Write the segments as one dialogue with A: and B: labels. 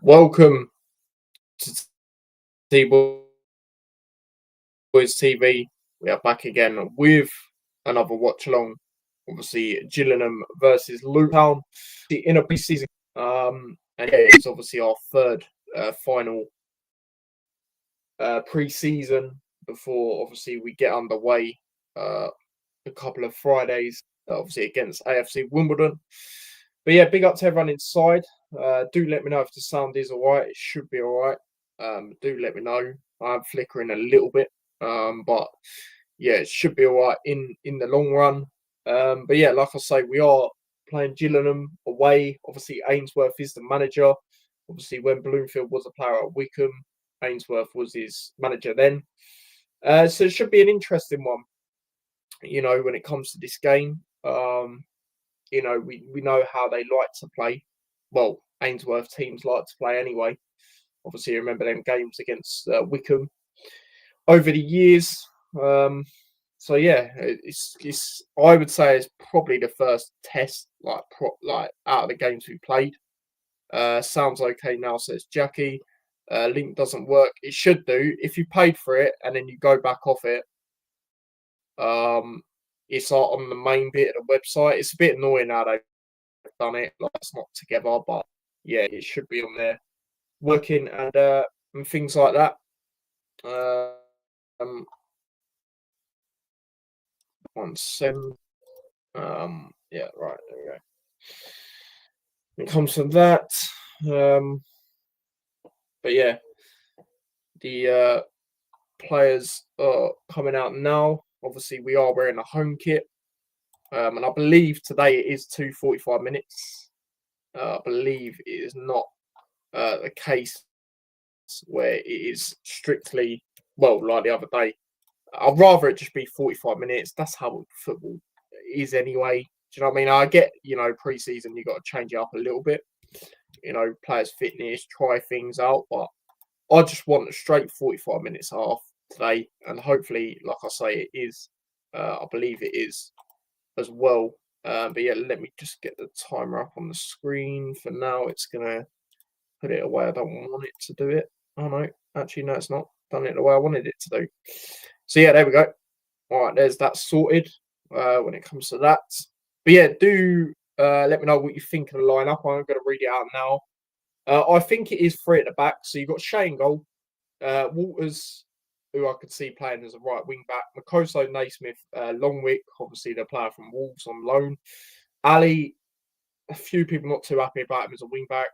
A: Welcome to T-Boys TV. We are back again with another watch-along. Obviously, Gillingham versus Luton in a pre-season. And yeah, it's obviously our third final pre-season before obviously we get underway a couple of Fridays, obviously against AFC Wimbledon. But yeah, big up to everyone inside. Do let me know if the sound is all right. It should be all right. Do let me know. I'm flickering a little bit, but yeah, it should be all right in the long run. But yeah, like I say, we are playing Gillingham away. Obviously, Ainsworth is the manager. Obviously, when Bloomfield was a player at Wickham, Ainsworth was his manager then. So it should be an interesting one. You know, when it comes to this game. You know, we know how they like to play. Well, Ainsworth teams like to play anyway. Obviously, remember them games against Wickham over the years. So yeah, it's I would say it's probably the first test like out of the games we played. Sounds okay now, says Jackie. Link doesn't work. It should do. If you paid for it and then you go back off it, it's like on the main bit of the website. It's a bit annoying how they've done it. Like it's not together, but yeah, it should be on there, working and things like that. 1 second. Yeah, right, there we go. When it comes to that, but yeah, the players are coming out now. Obviously, we are wearing a home kit. And I believe today it is 2:45 minutes. I believe it is not the case where it is strictly, well, like the other day. I'd rather it just be 45 minutes. That's how football is anyway. Do you know what I mean? I get, you know, pre-season, you got to change it up a little bit. You know, players' fitness, try things out. But I just want a straight 45 minutes half today. And hopefully, like I say, it is. I believe it is as well. But yeah, let me just get the timer up on the screen. For now, it's going to put it away. I don't want it to do it. Oh, no. Actually, no, it's not. Done it the way I wanted it to do. So yeah, there we go. All right, there's that sorted when it comes to that. But yeah, do let me know what you think of the lineup. I'm going to read it out now. I think it is 3 at the back. So you've got Shea in goal, Walters, who I could see playing as a right wing back, Makoso, Naismith, Longwick, obviously the player from Wolves on loan. Ali, a few people not too happy about him as a wing back.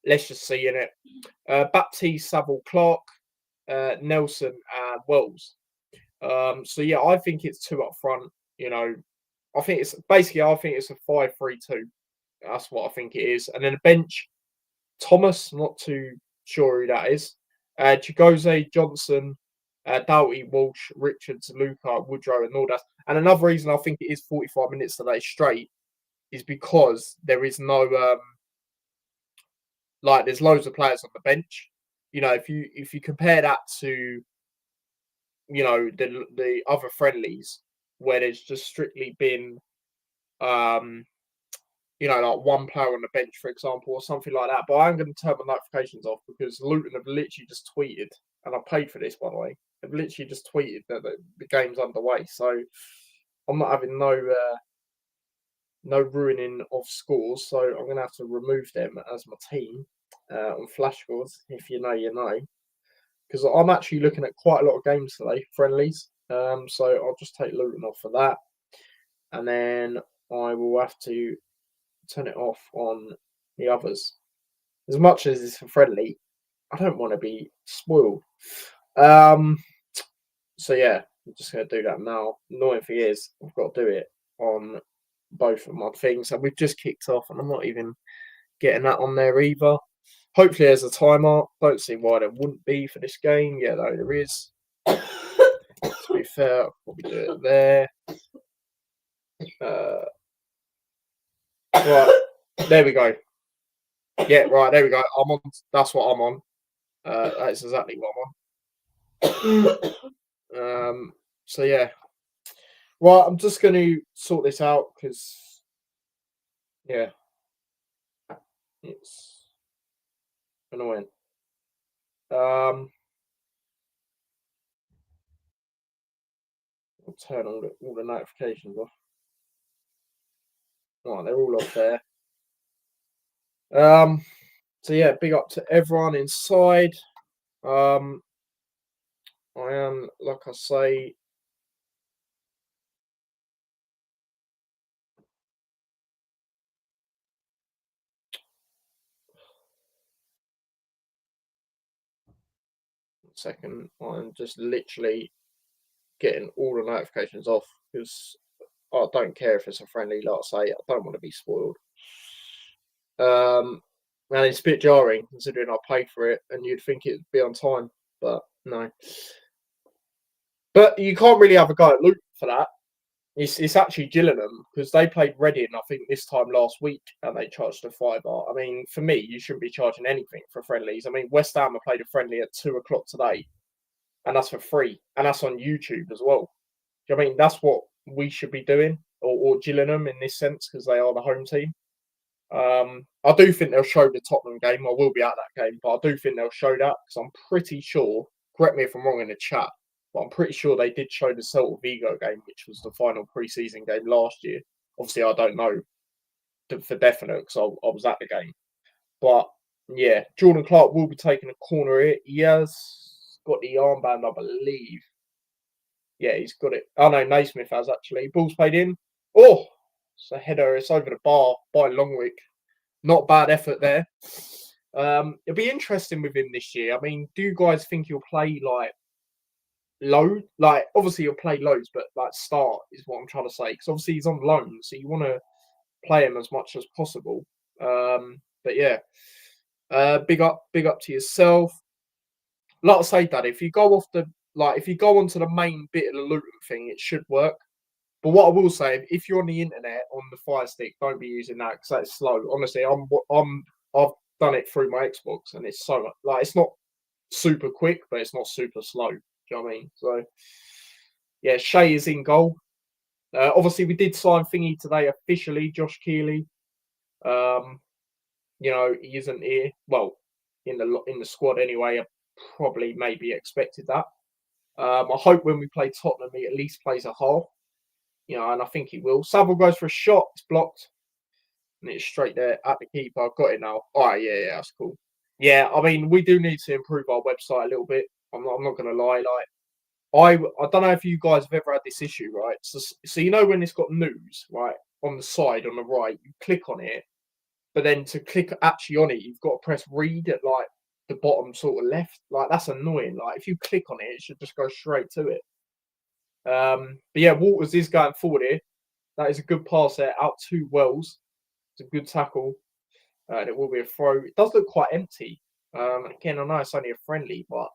A: Let's just see in it. Baptiste, Saville, Clark, Nelson, and Wells. So yeah, I think it's 2 up front. You know, I think it's a 5-3-2. That's what I think it is. And then a bench, Thomas, not too sure who that is. Chigoze, Johnson, Doughty, Walsh, Richards, Luca, Woodrow, and all that. And another reason I think it is 45 minutes today straight is because there is no there's loads of players on the bench. You know, if you compare that to, you know, the other friendlies where there's just strictly been you know, like one player on the bench, for example, or something like that. But I'm going to turn my notifications off because Luton have literally just tweeted, and I paid for this, by the way. They've literally just tweeted that the game's underway. So I'm not having no ruining of scores. So I'm going to have to remove them as my team on flash scores. If you know, you know. Because I'm actually looking at quite a lot of games today, friendlies. So I'll just take Luton off for that. And then I will have to turn it off on the others. As much as it's friendly, I don't want to be spoiled. So yeah, I'm just going to do that now. Annoying thing is, I've got to do it on both of my things. And we've just kicked off, and I'm not even getting that on there either. Hopefully there's a timer. Don't see why there wouldn't be for this game. Yeah, no, there is. To be fair, I'll probably do it there. Right, there we go. Yeah, right, there we go. I'm on. That's what I'm on. That's exactly what I'm on. So yeah. Right, I'm just going to sort this out because, yeah, it's annoying. I'll turn all the notifications off. Right, they're all off there. So yeah, big up to everyone inside. I am, like I say, second, I'm just literally getting all the notifications off because I don't care if it's a friendly, like I say, I don't want to be spoiled. And it's a bit jarring considering I paid for it and you'd think it'd be on time, but no. But you can't really have a go at Luton for that. It's actually Gillingham because they played Reading, I think, this time last week and they charged a £5. I mean, for me, you shouldn't be charging anything for friendlies. I mean, West Ham have played a friendly at 2 o'clock today and that's for free and that's on YouTube as well. Do you know what I mean? That's what we should be doing, or Gillingham in this sense because they are the home team. I do think they'll show the Tottenham game. I will be at that game, but I do think they'll show that because I'm pretty sure, correct me if I'm wrong in the chat, but I'm pretty sure they did show the Celta Vigo game, which was the final pre-season game last year. Obviously, I don't know for definite because I was at the game. But yeah, Jordan Clark will be taking a corner here. He has got the armband, I believe. Yeah, he's got it. Oh no, Naismith has actually. Ball's played in. Oh, it's a header. It's over the bar by Longwick. Not bad effort there. It'll be interesting with him this year. I mean, do you guys think he'll play like low? Like, obviously he'll play loads, but like start is what I'm trying to say. Because obviously he's on loan, so you want to play him as much as possible. But yeah, big up to yourself. Like I say, Dad, if you go onto the main bit of the Luton thing, it should work. But what I will say, if you're on the internet on the Fire Stick, don't be using that because that's slow. Honestly, I've done it through my Xbox and it's so like it's not super quick, but it's not super slow. Do you know what I mean? So yeah, Shea is in goal. Obviously, we did sign Thingy today officially, Josh Keeley. He isn't here. Well, in the squad anyway. I probably maybe expected that. I hope when we play Tottenham, he at least plays a half. And I think he will. Saville goes for a shot. It's blocked. And it's straight there at the keeper. I've got it now. All right, yeah, that's cool. Yeah, I mean, we do need to improve our website a little bit. I'm not going to lie. Like, I don't know if you guys have ever had this issue, right? So when it's got news, right, on the side, on the right, you click on it. But then to click actually on it, you've got to press read at, like, the bottom sort of left. Like, that's annoying. Like, if you click on it, it should just go straight to it. But yeah, Walters is going forward here. That is a good pass there out to Wells. It's a good tackle. And it will be a throw. It does look quite empty. Again, I know it's only a friendly, but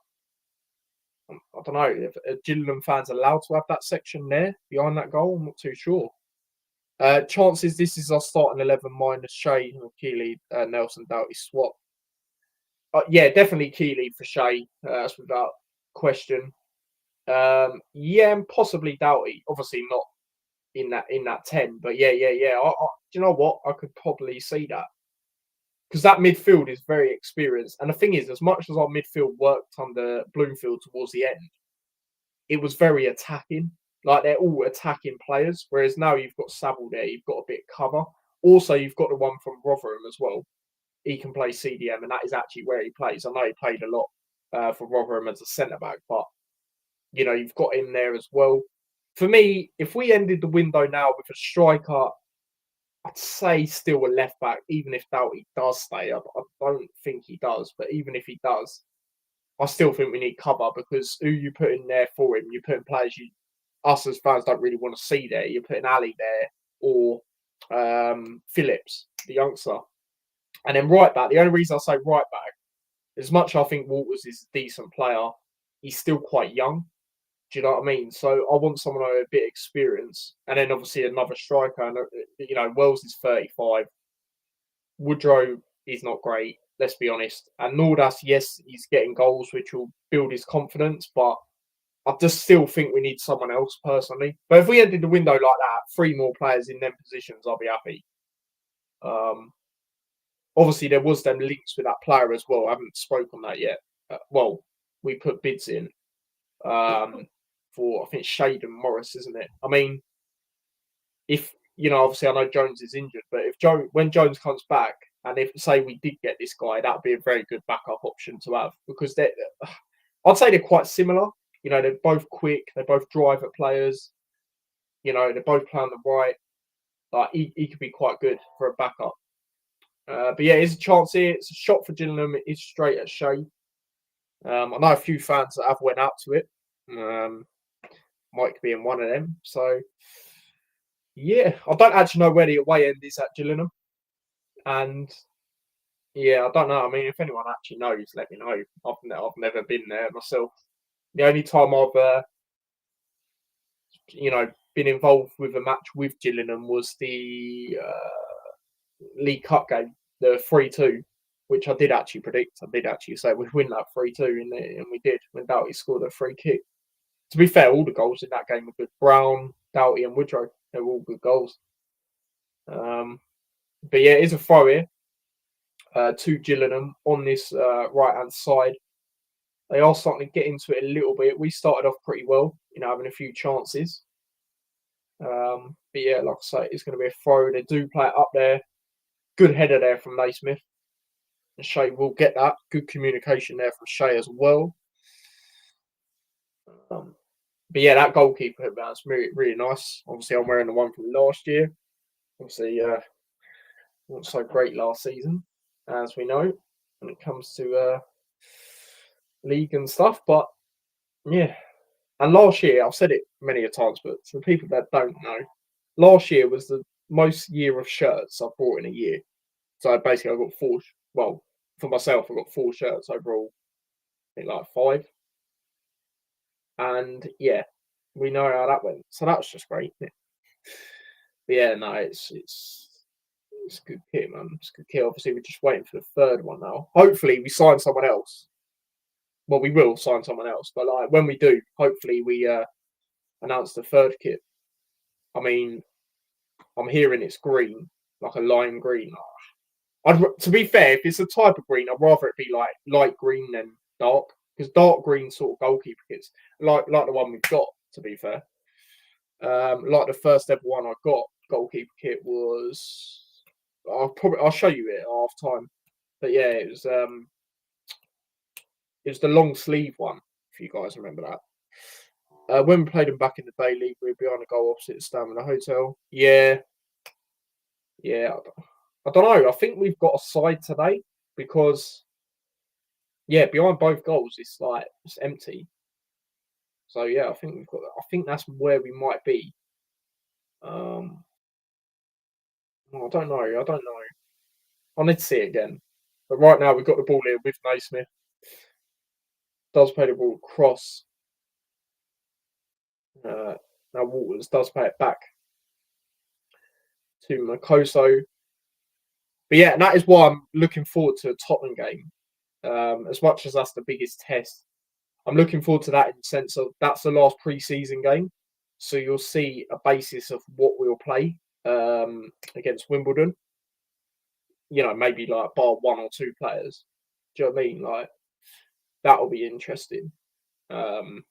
A: I don't know if Gillingham fans are allowed to have that section there behind that goal. I'm not too sure. Chances this is our starting 11 minus Shea, Keeley, Nelson, Doughty, swap. Yeah, definitely Keeley for Shea. That's without question. Yeah, and possibly Doughty. Obviously not in that 10, but yeah. Do you know what? I could probably see that because that midfield is very experienced. And the thing is, as much as our midfield worked under Bloomfield towards the end, it was very attacking. Like they're all attacking players. Whereas now you've got Saville there, you've got a bit of cover. Also, you've got the one from Rotherham as well. He can play CDM, and that is actually where he plays. I know he played a lot for Rotherham as a centre back, but you've got him there as well. For me, if we ended the window now with a striker, I'd say still a left back, even if Doughty does stay. I don't think he does, but even if he does, I still think we need cover because who you put in there for him, you're putting players us as fans don't really want to see there. You're putting Ali there or Phillips, the youngster. And then right back, the only reason I say right back, as much as I think Walters is a decent player, he's still quite young. Do you know what I mean? So I want someone with a bit of experience. And then obviously another striker. And, Wells is 35. Woodrow is not great, let's be honest. And Nordas, yes, he's getting goals, which will build his confidence. But I just still think we need someone else, personally. But if we ended the window like that, 3 more players in them positions, I'll be happy. Obviously, there was them links with that player as well. I haven't spoken on that yet. We put bids in for, I think, Shaden Morris, isn't it? I mean, if, obviously I know Jones is injured, but when Jones comes back, and if, say, we did get this guy, that would be a very good backup option to have, because I'd say they're quite similar. They're both quick. They both drive at players. They're both playing the right. Like, he could be quite good for a backup. But yeah, there's a chance here. It's a shot for Gillingham. It is straight at Shay. I know a few fans that have went out to it. Mike being one of them. So, yeah, I don't actually know where the away end is at Gillingham. And, yeah, I don't know. I mean, if anyone actually knows, let me know. I've never been there myself. The only time I've, been involved with a match with Gillingham was the League Cup game, the 3-2, which I did actually predict. I did actually say we'd win that 3-2, and we did when Doughty scored a free kick. To be fair, all the goals in that game were good. Brown, Doughty, and Woodrow, they were all good goals. But yeah, it is a throw here to Gillingham on this right-hand side. They are starting to get into it a little bit. We started off pretty well, having a few chances. But yeah, like I say, it's going to be a throw. They do play it up there. Good header there from Naismith. And Shay will get that. Good communication there from Shay as well. But yeah, that goalkeeper, that's really, really nice. Obviously, I'm wearing the one from last year. Obviously, not so great last season, as we know, when it comes to league and stuff. But yeah, and last year, I've said it many a times, but for people that don't know, last year was the most year of shirts I've bought in a year. So basically, I got 4. Well, for myself, I got 4 shirts overall. I think like 5. And yeah, we know how that went. So that was just great. But yeah, no, it's good kit, man. It's good kit. Obviously, we're just waiting for the 3rd one now. Hopefully, we sign someone else. Well, we will sign someone else, but like when we do, hopefully we announce the 3rd kit. I mean, I'm hearing it's green, like a lime green. To be fair, if it's a type of green, I'd rather it be like light green than dark, because dark green sort of goalkeeper kits, like the one we've got. To be fair, like the first ever one I got goalkeeper kit was. I'll show you it at half time, but yeah, it was the long sleeve one. If you guys remember that. When we played them back in the day league, we were behind the goal opposite the Stamina Hotel. Yeah. I don't know. I think we've got a side today because, yeah, behind both goals, it's empty. So yeah, I think that's where we might be. I don't know. I need to see it again. But right now we've got the ball here with Naismith. Does play the ball across. Now Walters does play it back to Makoso. But yeah, and that is why I'm looking forward to a Tottenham game. As much as that's the biggest test, I'm looking forward to that in the sense of that's the last pre-season game. So you'll see a basis of what we'll play against Wimbledon. Maybe like bar 1 or 2 players. Do you know what I mean? Like, that'll be interesting. And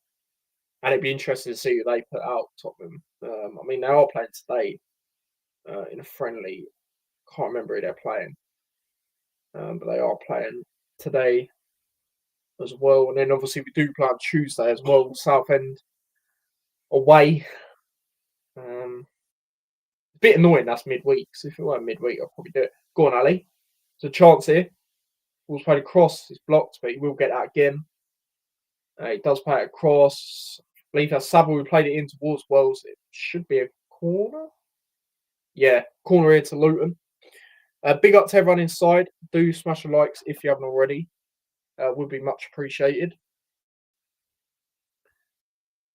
A: it'd be interesting to see who they put out, Tottenham. I mean, they are playing today in a friendly. Can't remember who they're playing. But they are playing today as well. And then obviously we do play on Tuesday as well, Southend away. A bit annoying that's midweek. So if it weren't midweek, I'll probably do it. Go on, Ali. There's a chance here. Ball's played across. It's blocked, but he will get that again. He does play it across. I believe that's Savile who played it in towards Wells. It should be a corner. Yeah, corner here to Luton. Big up to everyone inside. Do smash the likes if you haven't already. Would be much appreciated.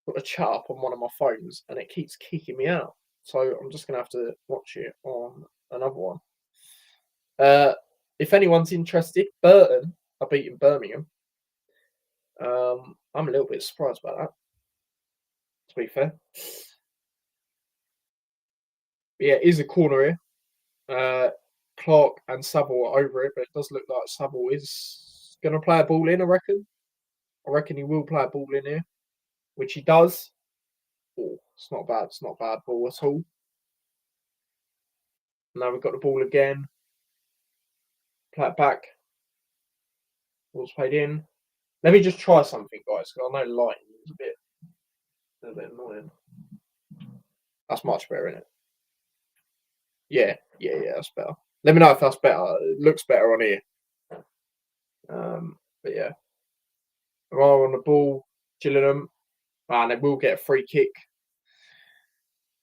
A: Got a chat up on one of my phones and it keeps kicking me out. So I'm just going to have to watch it on another one. If anyone's interested, Burton are beating Birmingham. I'm a little bit surprised about that, to be fair. But yeah, it is a corner here. Clark and Saville are over it, but it does look like Saville is going to play a ball in, I reckon. I reckon he will play a ball in here, which he does. Oh, it's not bad. It's not a bad ball at all. Now we've got the ball again. Play it back. Ball's played in. Let me just try something, guys, because I know lighting is a bit annoying. That's much better, isn't it? Yeah, that's better. Let me know if that's better. It looks better on here. But yeah. We're on the ball, Gillingham, and they will get a free kick.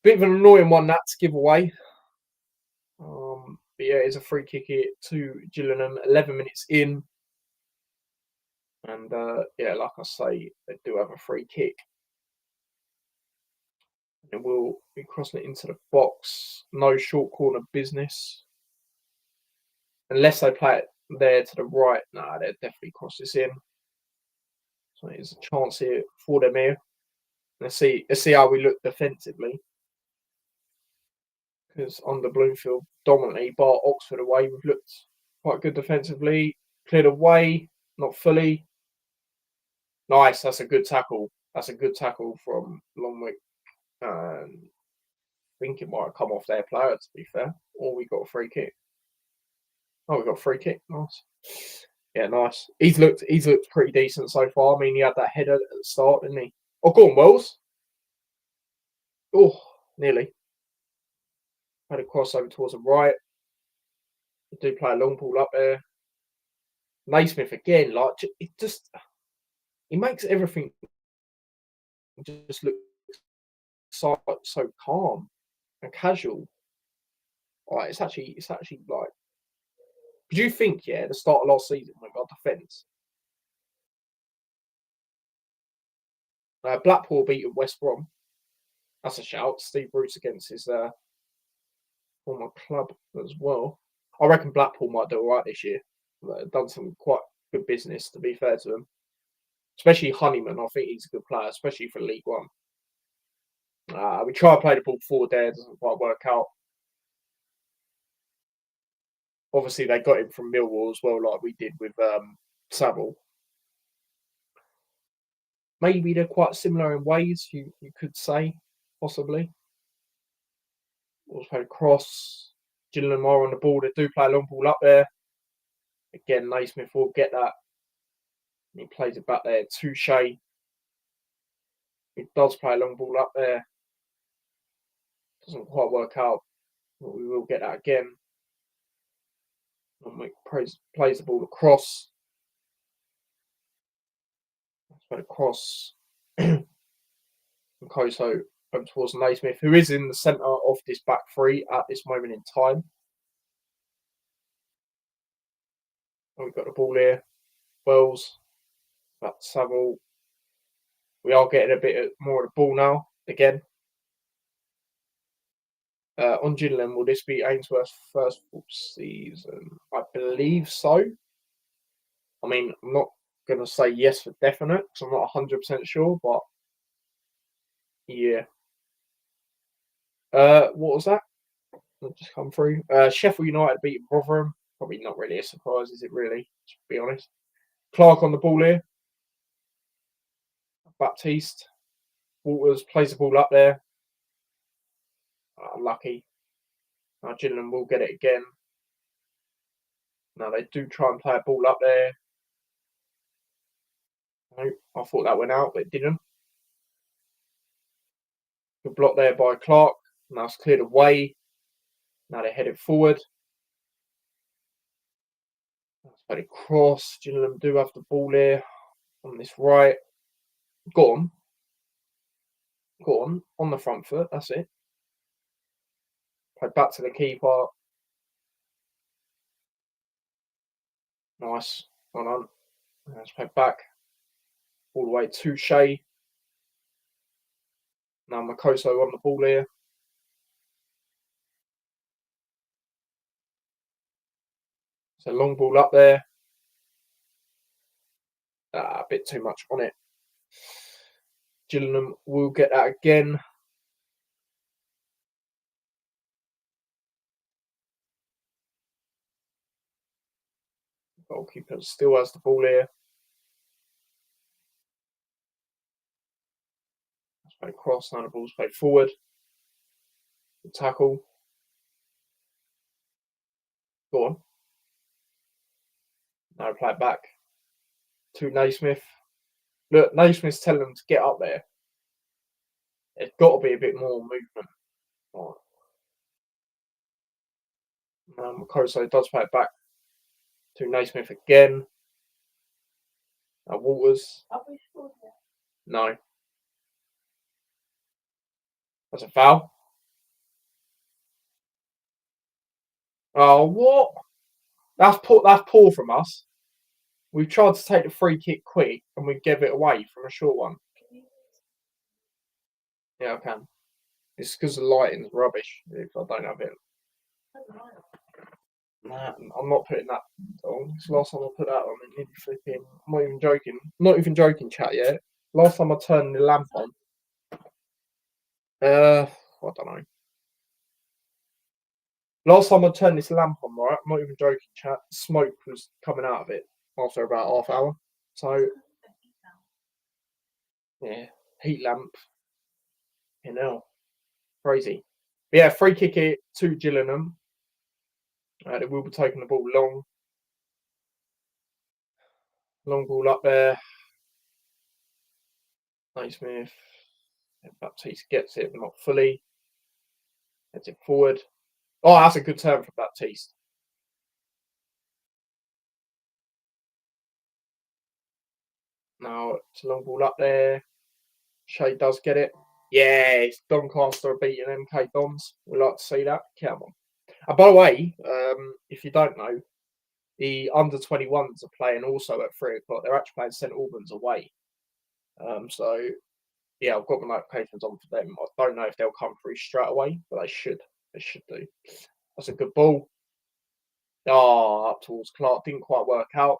A: Bit of an annoying one that to give away. But yeah, it's a free kick here to Gillingham, 11 minutes in. And yeah, like I say, they do have a free kick. And we'll be crossing it into the box. No short corner business. Unless they play it there to the right. Nah, they'll definitely cross this in. So there's a chance here for them here. Let's see how we look defensively. Because under Bloomfield dominantly, bar Oxford away, we've looked quite good defensively. Cleared away, not fully. Nice, that's a good tackle. That's a good tackle from Longwick. I think it might have come off their player, to be fair. Or we got a free kick. Oh, we got a free kick. Nice. Yeah, nice. He's looked pretty decent so far. I mean, he had that header at the start, didn't he? Oh, go on, Wells. Oh, nearly. Had a crossover towards the right. They do play a long ball up there. Naismith again, like it just he makes everything just look so calm and casual. Like it's actually like. Did you think, yeah, the start of last season when we got defence? Blackpool beating West Brom. That's a shout. Steve Bruce against his former club as well. I reckon Blackpool might do all right this year. They've done some quite good business, to be fair to them. Especially Honeyman, I think he's a good player, especially for League One. We try to play the ball forward there, doesn't quite work out. Obviously, they got him from Millwall as well, like we did with Saville. Maybe they're quite similar in ways, you could say, possibly. Also, cross. Gillingham are on the ball. They do play a long ball up there. Again, Naismith will get that. He plays it back there to Shea. He does play a long ball up there. Doesn't quite work out, but we will get that again. Plays the ball across. That's across. Koso over towards Naismith, who is in the centre of this back three at this moment in time. And we've got the ball here. Wells. That's Saville. We are getting a bit more of the ball now, again. On Gillingham, will this be Ainsworth's first full season? I believe so. I mean, I'm not going to say yes for definite, because I'm not 100% sure, but yeah. What was that? I'll just come through. Sheffield United beat Rotherham. Probably not really a surprise, is it really? To be honest. Clark on the ball here. Baptiste. Walters plays the ball up there. Lucky. Now Gillingham will get it again. Now they do try and play a ball up there. No, I thought that went out, but it didn't. Good block there by Clark. Now it's cleared away. Now they head it forward. Let's play it cross. Gillingham do have the ball here on this right. Go on. On the front foot. That's it. Play back to the keeper. Nice. Well done. Let's play back. All the way to Shea. Now Makoso on the ball here. So long ball up there. A bit too much on it. Gillingham will get that again. Goalkeeper still has the ball here. Let's play cross. Now the ball's played forward. The tackle. Go on. Now play it back to Naismith. Look, Naismith's telling them to get up there. There's got to be a bit more movement. Right. Makoso does play it back to Naismith again. Walters. No. That's a foul. Oh, what? That's poor from us. We've tried to take the free kick quick and we gave it away from a short one. Yeah, I can. It's because the lighting's rubbish if I don't have it. Nah, I'm not putting that on. It's the last time I put that on, it nearly flipping. I'm not even joking. Not even joking, chat yet. Last time I turned the lamp on. I don't know. Last time I turned this lamp on, right? I'm not even joking, chat. Smoke was coming out of it after about half hour. So, yeah, heat lamp. You know, crazy. But yeah, free kick it to Gillingham. They will be taking the ball long. Long ball up there. Naismith. Baptiste gets it, but not fully. Heads it forward. Oh, that's a good turn from Baptiste. Now it's a long ball up there. Shea does get it. Yeah, it's Doncaster beating MK Dons. We like to see that. Come on. And by the way, if you don't know, the under 21s are playing also at 3 o'clock. They're actually playing St Albans away. So yeah, I've got my notifications on for them. I don't know if they'll come through straight away, but they should. They should do. That's a good ball. Oh, up towards Clark. Didn't quite work out.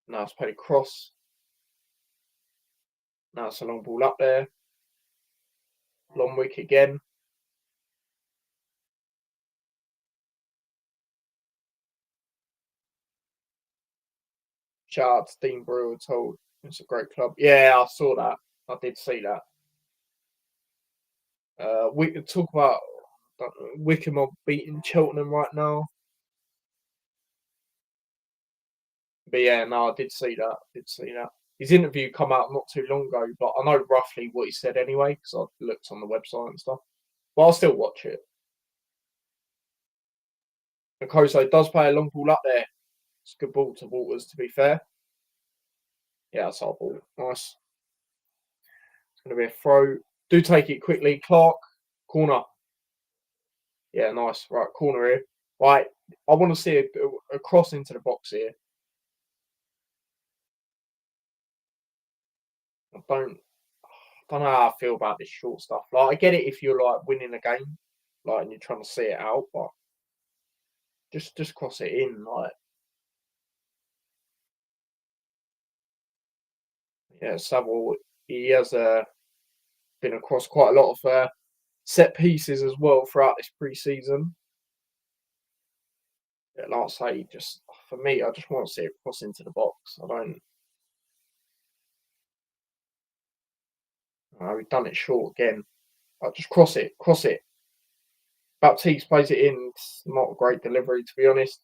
A: Now it's played across. Now it's a long ball up there. Long wick again. Shout out to Dean Brewer told it's a great club. Yeah, I saw that. I did see that. We could talk about Wickham are beating Cheltenham right now. But yeah, no, I did see that. His interview come out not too long ago, but I know roughly what he said anyway because I looked on the website and stuff. But I'll still watch it. Makoso does play a long ball up there. It's a good ball to Walters, to be fair. Yeah, that's our ball. Nice. It's going to be a throw. Do take it quickly. Clark, corner. Yeah, nice. Right, corner here. Right, I want to see a cross into the box here. I don't know how I feel about this short stuff. Like, I get it if you're like winning a game, like, and you're trying to see it out, but just cross it in, like. Yeah, Savile, he has been across quite a lot of set pieces as well throughout this pre-season. Yeah, like I say, just for me, I just want to see it cross into the box. I don't. We've done it short again. Just cross it, cross it. Baptiste plays it in. It's not a great delivery, to be honest.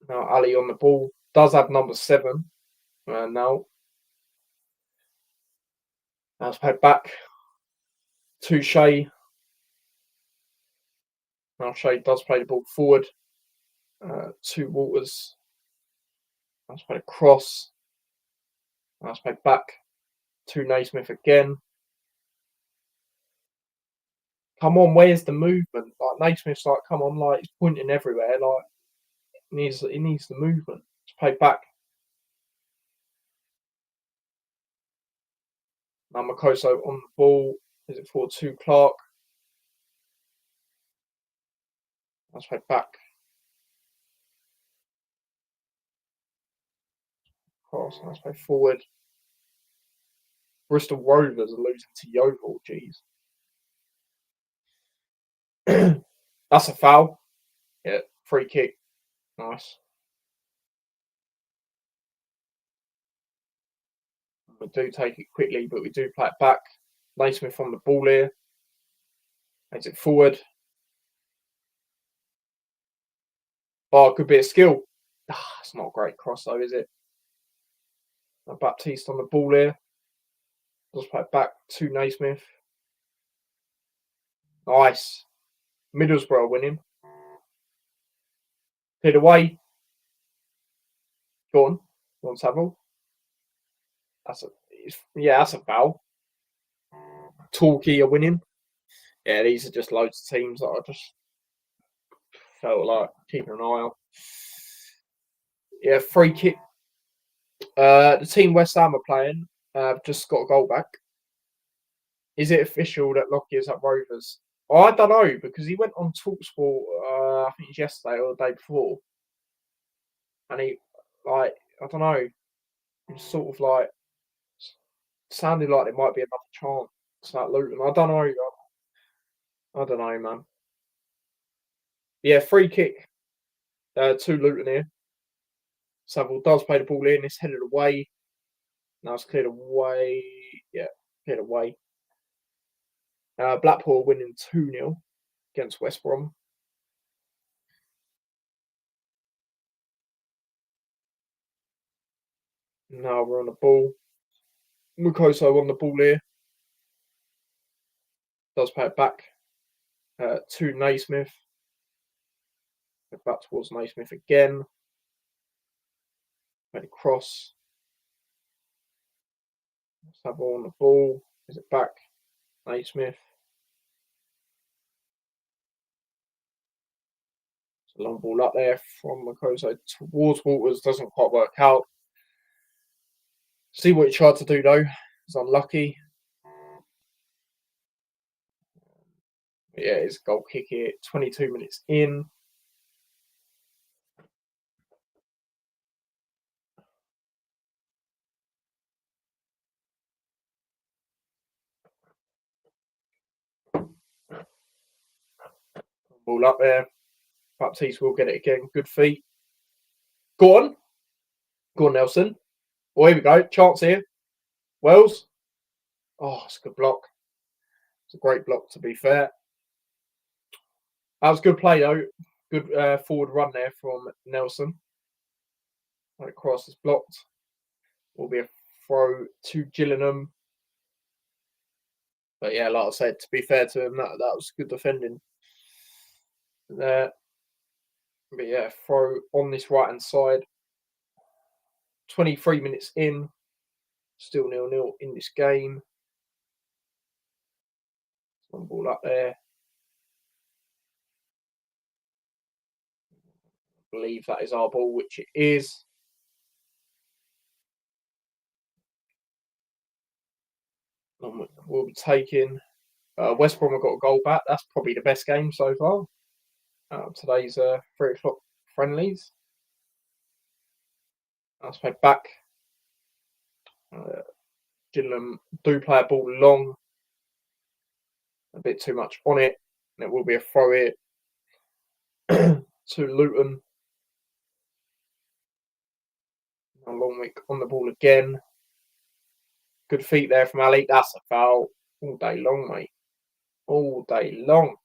A: Now Ali on the ball does have number 7. Now let's head back to Shea. Now Shea does play the ball forward to Walters. Let's play cross. Let's play back to Naismith again. come on, where's the movement? Like Naismith's like, come on, like he's pointing everywhere. Like he needs the movement. It's played back. Now Makoso on the ball. Is it 4-2 Clark? That's played back. Cross. That's played forward. Bristol Rovers are losing to Yeovil. Jeez. That's a foul. Yeah, free kick. Nice. We do take it quickly, but we do play it back. Naismith on the ball here. Makes it forward. Oh, it could be a skill. It's not a great cross though, is it? Baptiste on the ball here. Does play it back to Naismith. Nice. Middlesbrough winning. Cleared away. Go on. Go on, Saville. That's a foul. Torquay are winning. Yeah, these are just loads of teams that I just felt like keeping an eye on. Yeah, free kick. The team West Ham are playing just got a goal back. Is it official that Lockie is at Rovers? Oh, I don't know because he went on TalkSport. I think it's yesterday or the day before, and he I don't know. He sort of like sounded like there might be another chance at Luton. I don't know. I don't know, man. Yeah, free kick to Luton here. Saville does play the ball in. It's headed away. Now it's cleared away. Yeah, cleared away. Blackpool winning 2-0 against West Brom. Now we're on the ball. Mukoso on the ball here. Does play it back to Naismith. Back towards Naismith again. Made a cross. Saville on the ball. Is it back? Naismith. It's a long ball up there from Mukoso towards Walters. Doesn't quite work out. See what he tried to do though. It's unlucky. Yeah, it's a goal kick here. 22 minutes in. Ball up there. Baptiste will get it again. Good feet. Go on. Go on, Nelson. Oh, here we go. Chance here. Wells. Oh, it's a good block. It's a great block, to be fair. That was good play, though. Good forward run there from Nelson. That cross is blocked. Will be a throw to Gillingham. But yeah, like I said, to be fair to him, that was good defending there. But yeah, throw on this right hand side. 23 minutes in. Still 0-0 in this game. One ball up there. I believe that is our ball, which it is. We'll be taking. West Brom have got a goal back. That's probably the best game so far. Today's 3 o'clock friendlies. Let's play back. Gillingham do play a ball long. A bit too much on it. And it will be a throw here to Luton. Longwick on the ball again. Good feet there from Ali. That's a foul all day long, mate. All day long.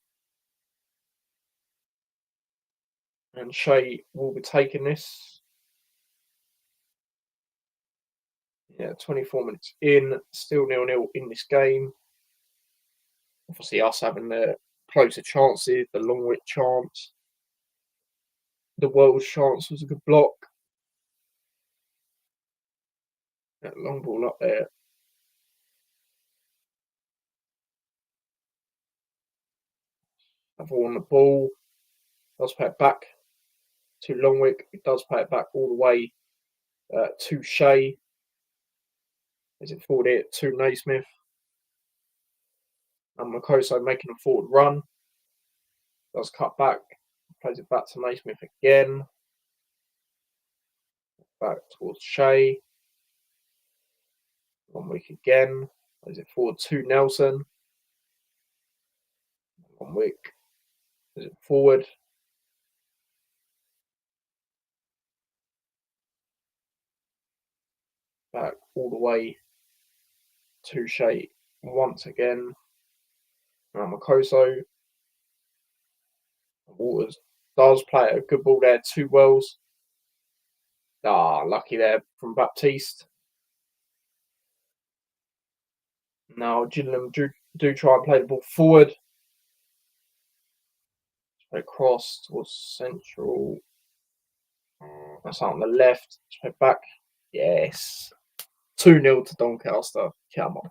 A: And Shea will be taking this. Yeah, 24 minutes in. Still 0-0 in this game. Obviously, us having the closer chances, the Longwick chance. The Wells chance was a good block. That long ball up there. Saville on the ball. Does play it back to Longwick. It does play it back all the way to Shea. Is it forward here to Naismith? And Makoso making a forward run. Does cut back. Plays it back to Naismith again. Back towards Shea. Longwick again. Plays it forward to Nelson. Longwick. Is it forward? Back all the way to Shea once again. Now Makoso. Waters does play a good ball there to Wells. Lucky there from Baptiste. Now Gillingham do try and play the ball forward. Play across towards central. That's out on the left. Play back. Yes. 2-0 to Doncaster. Come on.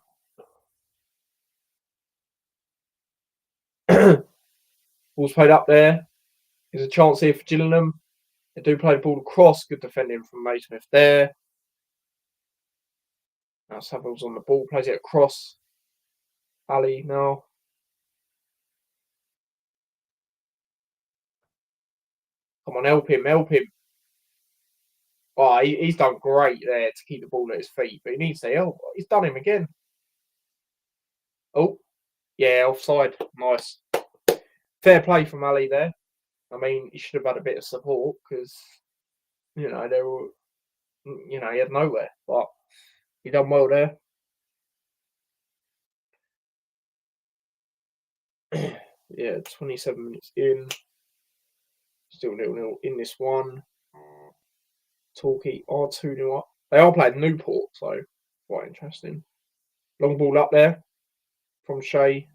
A: Ball's played up there. There's a chance here for Gillingham. They do play the ball across. Good defending from Naismith there. Now Saville's on the ball. Plays it across. Ali now. Come on, help him. Oh, he's done great there to keep the ball at his feet, but he needs the help. He's done him again. Oh, yeah, offside. Nice. Fair play from Ali there. I mean, he should have had a bit of support because, they were, he had nowhere, but he done well there. Yeah, 27 minutes in. Still 0-0 in this one. Torquay are 2-0 up. They are playing Newport, so quite interesting. Long ball up there from Shea.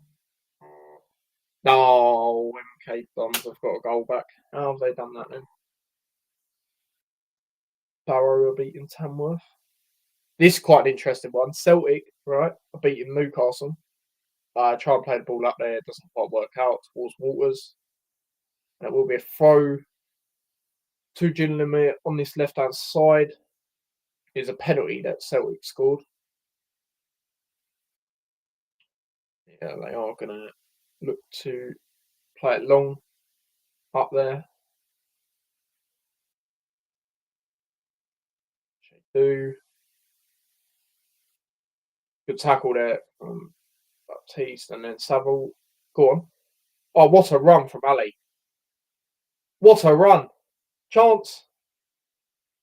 A: No, MK Dons have got a goal back. How have they done that then? Barrow are beating Tamworth. This is quite an interesting one. Celtic, right, are beating Newcastle. Try and play the ball up there. It doesn't quite work out towards Waters. And it will be a throw to Gillingham on this left-hand side. Is a penalty that Celtic scored. Yeah, they are going to look to play it long up there. They do. Good tackle there from Baptiste and then Saville. Go on. Oh, what a run from Ali. What a run. Chance.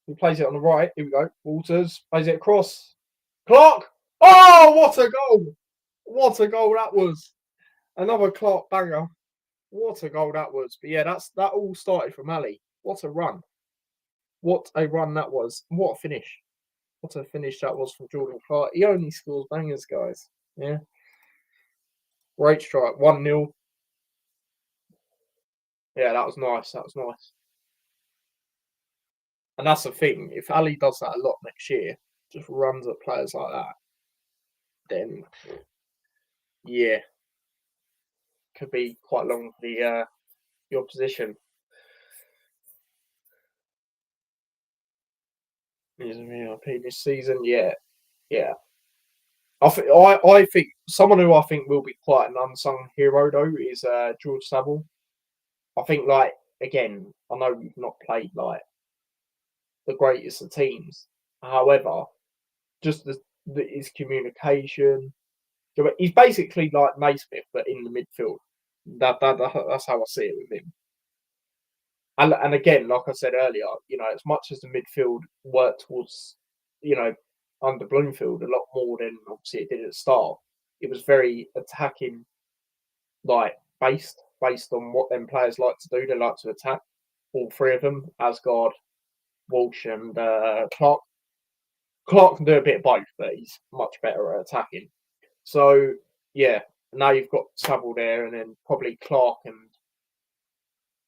A: He plays it on the right. Here we go. Waters plays it across. Clark. Oh, what a goal. What a goal that was. Another Clark banger. What a goal that was. But yeah, that all started from Ali. What a run. What a run that was. What a finish. What a finish that was from Jordan Clark. He only scores bangers, guys. Yeah. Great strike. 1-0. Yeah, that was nice. That was nice. And that's the thing. If Ali does that a lot next year, just runs at players like that, then yeah, could be quite long for the opposition. He's an MVP this season. Yeah. I think someone who I think will be quite an unsung hero though is George Saville. I think again, I know we've not played the greatest of teams. However, just his communication. He's basically like Naismith, but in the midfield. That's how I see it with him. And again, like I said earlier, as much as the midfield worked towards, under Bloomfield a lot more than obviously it did at the start. It was very attacking, based on what them players like to do. They like to attack. All three of them: Asgard, Walsh, and Clark. Clark can do a bit of both, but he's much better at attacking. So yeah, now you've got Saville there, and then probably Clark and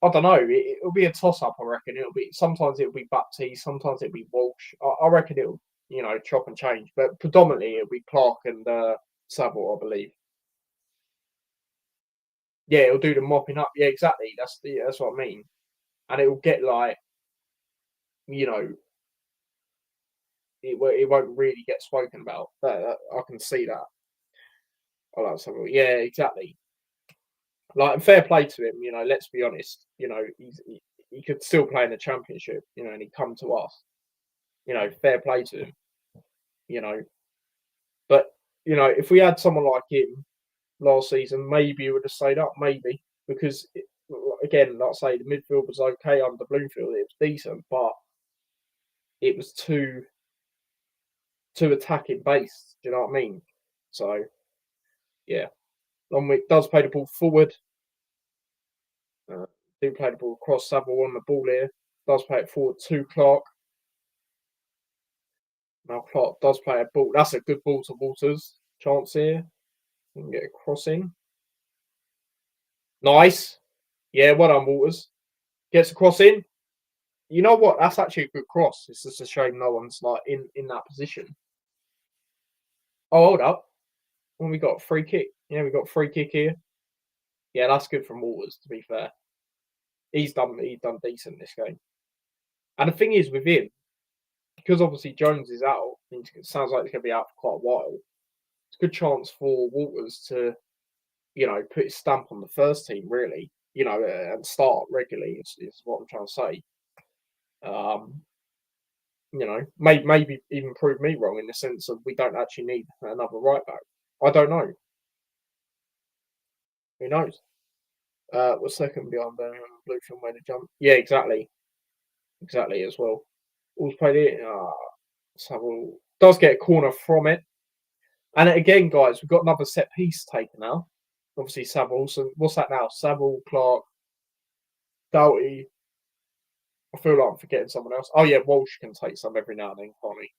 A: I don't know. It'll be a toss-up, I reckon. Sometimes it'll be Baptiste, sometimes it'll be Walsh. I reckon it'll chop and change, but predominantly it'll be Clark and Saville, I believe. Yeah, it'll do the mopping up. Yeah, exactly. That's what I mean. And it will get like, you know, it won't really get spoken about. I can see that. I like something. Yeah, exactly. Like, and fair play to him. Let's be honest. He could still play in the championship. And he'd come to us. Fair play to him. You know, but if we had someone like him last season, maybe he would have stayed up. Maybe because again, like I say, the midfield was okay under Bloomfield. It was decent, but it was too attacking based. Do you know what I mean? So yeah, Longwick does play the ball forward. Do play the ball across. Savile on the ball here. Does play it forward to Clark. Now Clark does play a ball. That's a good ball to Waters. Chance here. We can get a crossing. Nice. Yeah, well done, Waters. Gets a cross in. You know what? That's actually a good cross. It's just a shame no one's like in that position. Oh, hold up. When we got a free kick. Yeah, we got a free kick here. Yeah, that's good from Waters, to be fair. He's done decent this game. And the thing is with him, because obviously Jones is out, it sounds like he's gonna be out for quite a while. It's a good chance for Waters to, put his stamp on the first team, really, and start regularly is what I'm trying to say. Maybe even prove me wrong in the sense of we don't actually need another right back. I don't know. Who knows? Was second behind Luton made a jump. Yeah, exactly. Exactly as well. All's played it. Savile does get a corner from it. And again, guys, we've got another set piece taken now. Obviously, Savile. So what's that now? Savile, Clark, Doughty. I feel like I'm forgetting someone else. Oh, yeah, Walsh can take some every now and then, can't he?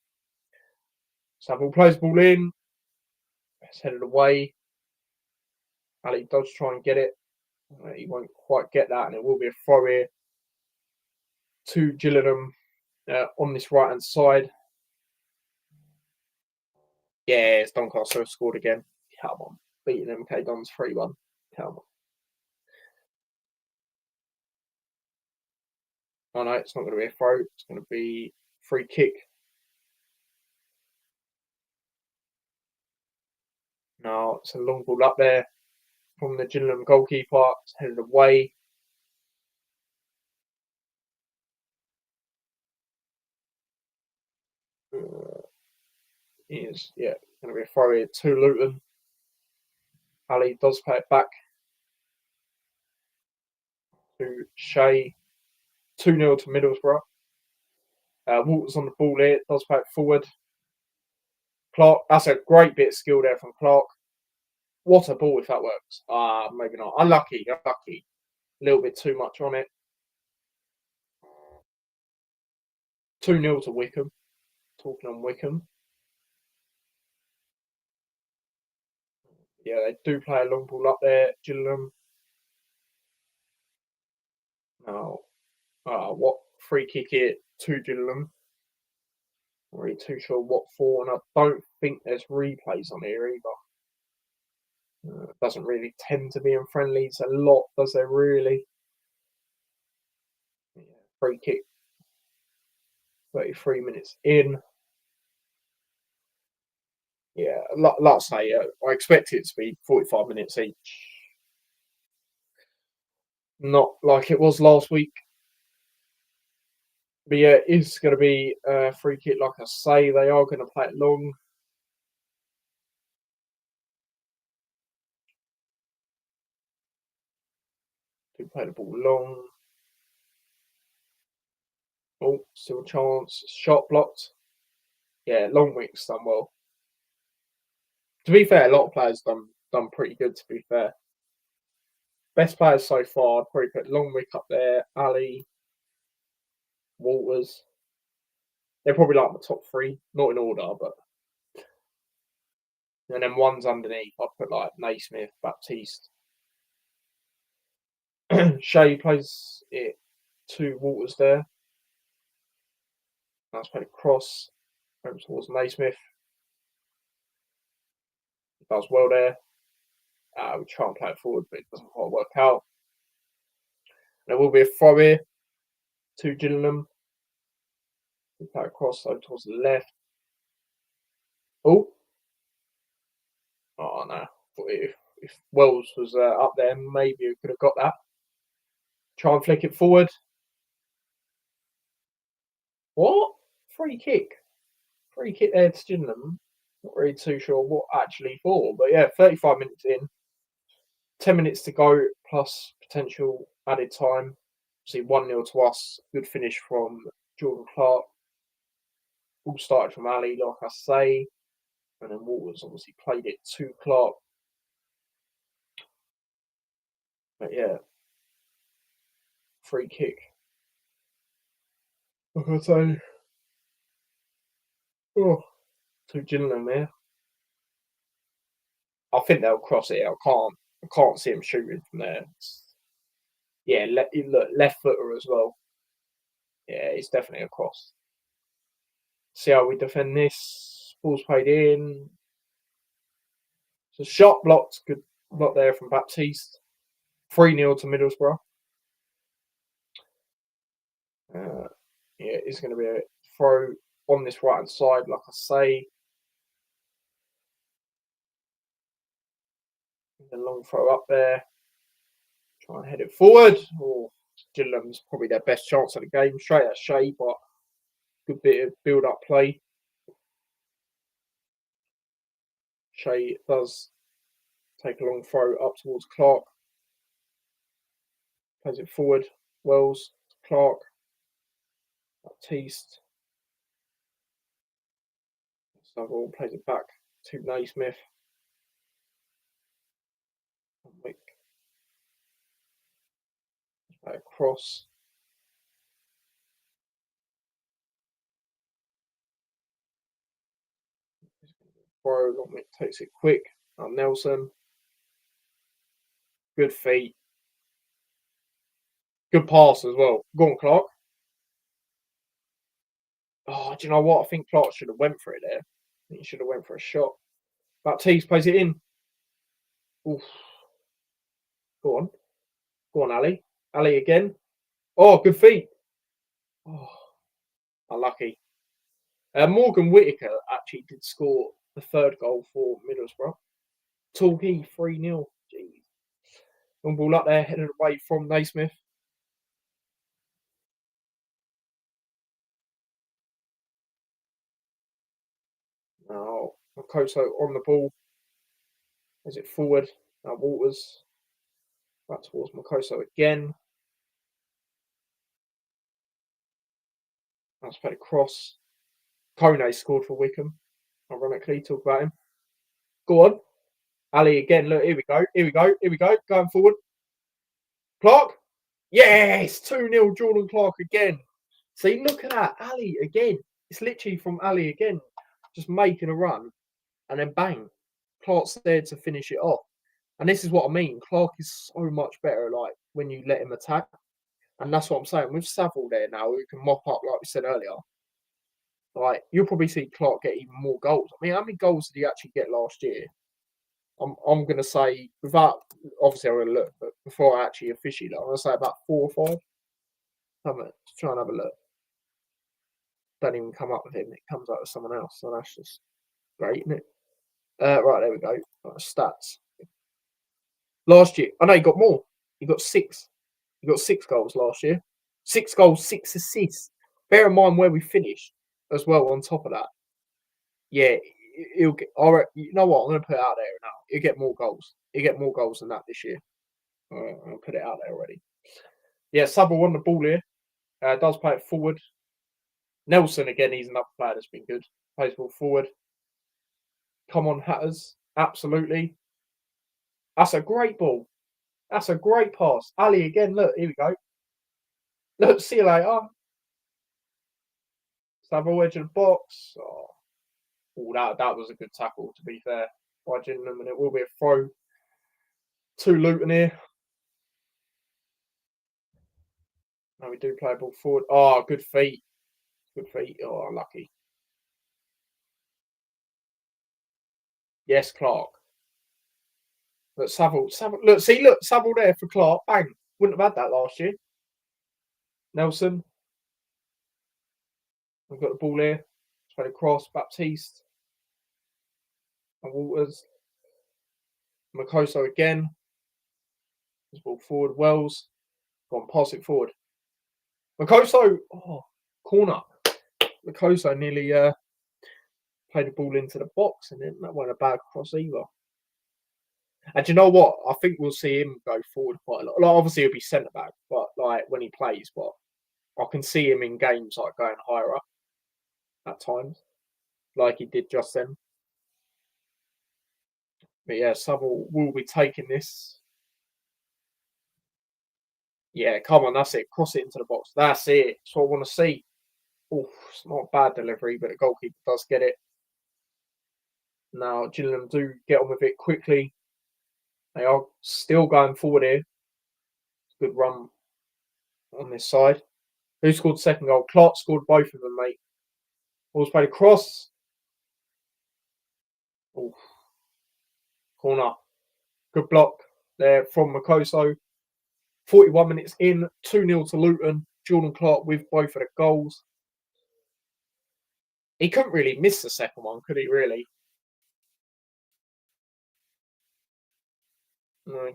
A: Savile plays ball in. It's headed away. Ali does try and get it. He won't quite get that, and it will be a throw here to Gillingham on this right hand side. Yeah, it's Doncaster have scored again. Come on, beating MK Dons 3-1. Come on. Oh no, it's not going to be a throw. It's going to be free kick. No, it's a long ball up there from the Gillingham goalkeeper. It's headed away. Is going to be a throw here to Luton. Ali does play it back to Shea. 2-0 to Middlesbrough. Walters on the ball here. Does play it forward. Clark, that's a great bit of skill there from Clark. What a ball if that works. Maybe not. Unlucky. A little bit too much on it. 2-0 to Wickham. Talking on Wickham. Yeah, they do play a long ball up there. Gillingham. Now, what free kick here to Gillingham. Not really too sure what for, and I don't think there's replays on here either. It doesn't really tend to be in friendlies a lot, does there really? Yeah, free kick. 33 minutes in. Yeah, like I say, I expect it to be 45 minutes each. Not like it was last week. But yeah, it is going to be a free kick. Like I say, they are going to play it long. Do play the ball long. Oh, still a chance. Shot blocked. Yeah, Longwick's done well. To be fair, a lot of players done pretty good. To be fair, best players so far, I'd probably put Longwick up there. Ali, Walters. They're probably like the top three, not in order, but and then one's underneath. I'd put like Naismith, Baptiste. Shea plays it to Walters there. That's played across over towards Naismith. He does well there. We try and play it forward, but it doesn't quite work out. There will be a throw here to Gillingham. We play across over towards the left. Oh no! If Wells was up there, maybe we could have got that. Try and flick it forward. What? Free kick. Free kick there to Gillingham. Not really too sure what actually for, but yeah, 35 minutes in. 10 minutes to go plus potential added time. See 1-0 to us. Good finish from Jordan Clark. All started from Ali, like I say. And then Waters obviously played it to Clark. But yeah, free kick. Like I say, to Gillingham here. I think they'll cross it. I can't see him shooting from there. Yeah, look, left footer as well. Yeah, it's definitely a cross. See how we defend this. Ball's played in. So shot blocked. Good block there from Baptiste. 3-0 to Middlesbrough. Yeah, it's going to be a throw on this right hand side, like I say. A long throw up there. Try and head it forward. Oh, Gillingham's probably their best chance of the game. Straight at Shea, but good bit of build-up play. Shea does take a long throw up towards Clark. Plays it forward. Wells, Clark, Baptiste. Saville plays it back to Naismith. Wick. Play across. Throw. Wick takes it quick. Nelson. Good feet. Good pass as well. Go on, Clark. Oh, do you know what? I think Clark should have went for it there. I think he should have went for a shot. Baptiste plays it in. Oof. Go on. Go on, Ali. Ali again. Oh, good feet. Oh, unlucky. Morgan Whittaker actually did score the third goal for Middlesbrough. Torquay 3-0. Jeez. Long ball up there, headed away from Naismith. Now, Makoto on the ball. Is it forward? Now, Waters. Back towards Makoto again. That's played across. Kone scored for Wickham. Ironically, talk about him. Go on. Ali again. Look, here we go. Here we go. Here we go. Going forward. Clark. Yes. 2-0 Jordan Clark again. See, look at that. Ali again. It's literally from Ali again. Just making a run. And then bang. Clark's there to finish it off. And this is what I mean. Clark is so much better, like, when you let him attack. And that's what I'm saying. With Saville there now, who can mop up, like we said earlier, like, you'll probably see Clark get even more goals. I mean, how many goals did he actually get last year? I'm going to say, without, obviously I'm going to look, but before I actually officially look, I'm going to say about 4 or 5. Try and have a look. Don't even come up with him. It comes up with someone else. So that's just great, isn't it? Right, there we go. Right, stats. Last year, I know he got more. He got 6. He got 6 goals last year. 6 goals, 6 assists. Bear in mind where we finished as well. On top of that, yeah, he'll get. All right, you know what? I'm going to put it out there now. He'll get more goals. He'll get more goals than that this year. I'll put it out there already. Yeah, Saville won the ball here. Does play it forward. Nelson again. He's another player that's been good. Plays ball forward. Come on, Hatters. Absolutely. That's a great ball. That's a great pass. Ali again. Look, here we go. Look, see you later. Saville edge of the box. Oh, that was a good tackle, to be fair, by Gillingham, and it will be a throw to Luton here. Now we do play a ball forward. Oh, good feet. Good feet. Oh, lucky. Yes, Clark. But Saville, look, Saville there for Clark. Bang. Wouldn't have had that last year. Nelson. We've got the ball here. Played across. Baptiste. And Walters. Makoso again. His ball forward. Wells. Go on, pass it forward. Makoso. Oh, corner. Makoso nearly played the ball into the box, and then that wasn't a bad cross either. And you know what? I think we'll see him go forward quite a lot. Like, obviously, he'll be centre back, but like when he plays, but I can see him in games like going higher up at times, like he did just then. But yeah, Saville will be taking this. Yeah, come on, that's it. Cross it into the box. That's it. That's what I want to see. Oh, it's not a bad delivery, but the goalkeeper does get it. Now, Gillingham do get on with it quickly. They are still going forward here. Good run on this side. Who scored the second goal? Clark scored both of them, mate. Ball's played across. Oof. Corner. Good block there from Makoso. 41 minutes in. 2-0 to Luton. Jordan Clark with both of the goals. He couldn't really miss the second one, could he, really?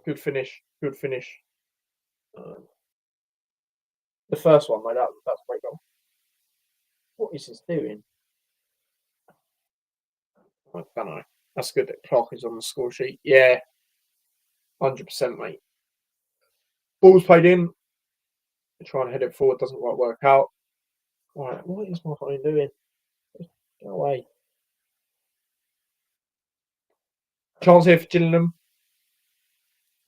A: Good finish. Good finish. The first one, mate, that's a great goal. What is this doing? I don't know. That's good that Clark is on the score sheet. Yeah. 100%, mate. Ball's played in. Trying to head it forward, doesn't quite work out. Alright, what is my phone doing? Get away. Chance here for Gillingham.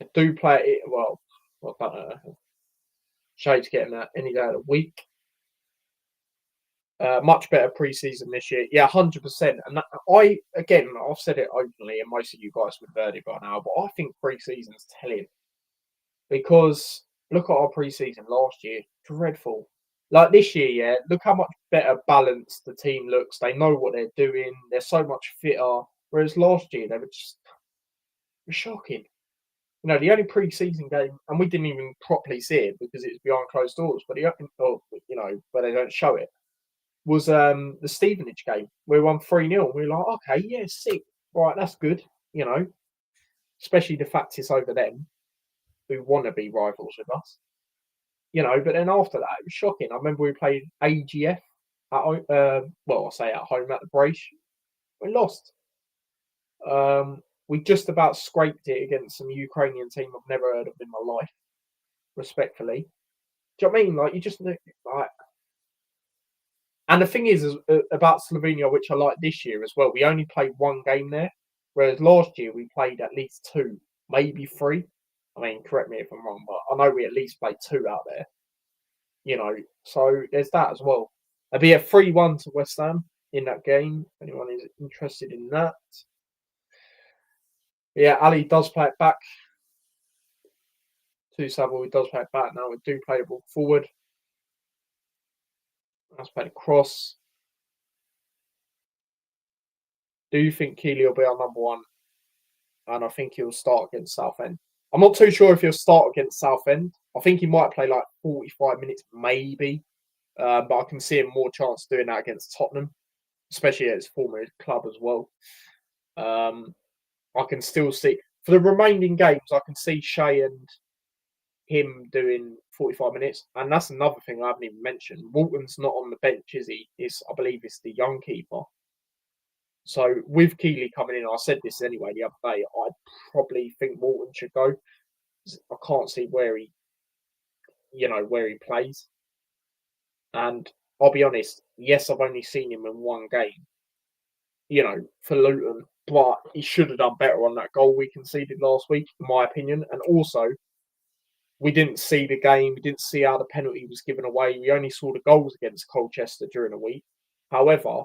A: I do play it well. I don't know. Shade's getting that any day of the week. Much better pre-season this year. Yeah, 100%. And that, I've said it openly, and most of you guys would have heard it by now, but I think pre-season's telling. Because look at our pre-season last year. Dreadful. Like this year, yeah, look how much better balanced the team looks. They know what they're doing. They're so much fitter. Whereas last year, they were just shocking. You know, the only pre-season game, and we didn't even properly see it because it was behind closed doors, but where they don't show it, was the Stevenage game. We won 3-0. We were like, okay, yeah, sick. Right, that's good. You know, especially the fact it's over them who want to be rivals with us. You know, but then after that, it was shocking. I remember we played AGF at home. I say at home at the Brace. We lost. We just about scraped it against some Ukrainian team I've never heard of in my life. Respectfully, do you know what I mean? Like you just like. And the thing is about Slovenia, which I like this year as well. We only played one game there, whereas last year we played at least 2, maybe 3. I mean, correct me if I'm wrong, but I know we at least played 2 out there. You know, so there's that as well. It'd be a 3-1 to West Ham in that game. If anyone is interested in that. Yeah, Ali does play it back to Saville. He does play it back now. We do play the ball forward. Let's play the cross. Do you think Keeley will be our number 1? And I think he'll start against Southend. I'm not too sure if he'll start against Southend. I think he might play like 45 minutes, maybe. But I can see him more chance doing that against Tottenham, especially at his former club as well. I can still see, for the remaining games, I can see Shea and him doing 45 minutes. And that's another thing I haven't even mentioned. Walton's not on the bench, is he? I believe it's the young keeper. So with Keeley coming in, I said this anyway the other day, I probably think Walton should go. I can't see where he plays. And I'll be honest, yes, I've only seen him in one game, for Luton, but he should have done better on that goal we conceded last week, in my opinion. And also, we didn't see the game. We didn't see how the penalty was given away. We only saw the goals against Colchester during the week. However,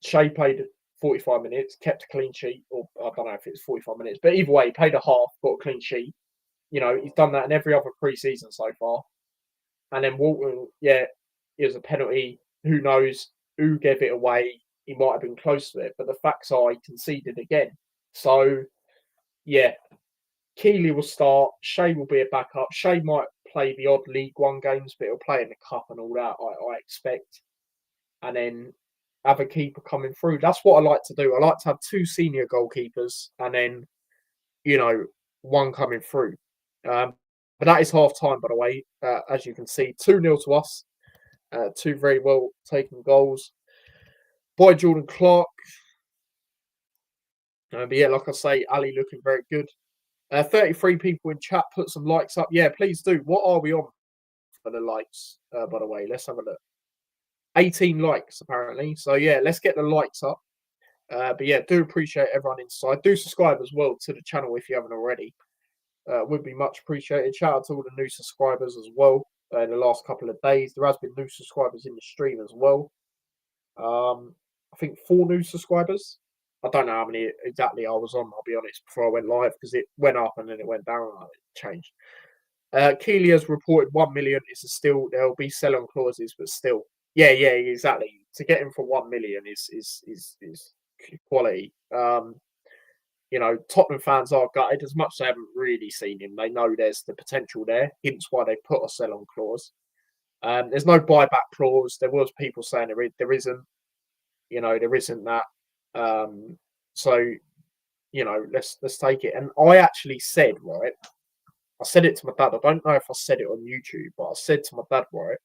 A: Shea played 45 minutes, kept a clean sheet, or I don't know if it's 45 minutes, but either way, he played a half, got a clean sheet. He's done that in every other pre-season so far. And then Walton, yeah, it was a penalty. Who knows who gave it away? He might have been close to it, but the facts are he conceded again. So, yeah, Keeley will start. Shea will be a backup. Shea might play the odd League One games, but he'll play in the cup and all that. I expect, and then have a keeper coming through. That's what I like to do. I like to have 2 senior goalkeepers, and then one coming through. But that is half time, by the way. As you can see, 2-0 to us. 2 very well taken goals by Jordan Clark. But yeah, like I say, Ali looking very good. 33 people in chat. Put some likes up. Yeah, please do. What are we on for the likes, by the way? Let's have a look. 18 likes, apparently. So yeah, let's get the likes up. But yeah, do appreciate everyone inside. Do subscribe as well to the channel if you haven't already. Would be much appreciated. Shout out to all the new subscribers as well in the last couple of days. There has been new subscribers in the stream as well. I think 4 new subscribers. I don't know how many exactly I was on, I'll be honest, before I went live, because it went up and then it went down and it changed. Keeley has reported 1 million. It's still, there'll be sell-on clauses, but still. Yeah, exactly. To get him for 1 million is quality. Tottenham fans are gutted. As much as they haven't really seen him, they know there's the potential there. Hence why they put a sell-on clause. There's no buyback clause. There was people saying there isn't. There isn't that. So let's take it. And I actually said, right, I said it to my dad. I don't know if I said it on YouTube, but I said to my dad, right,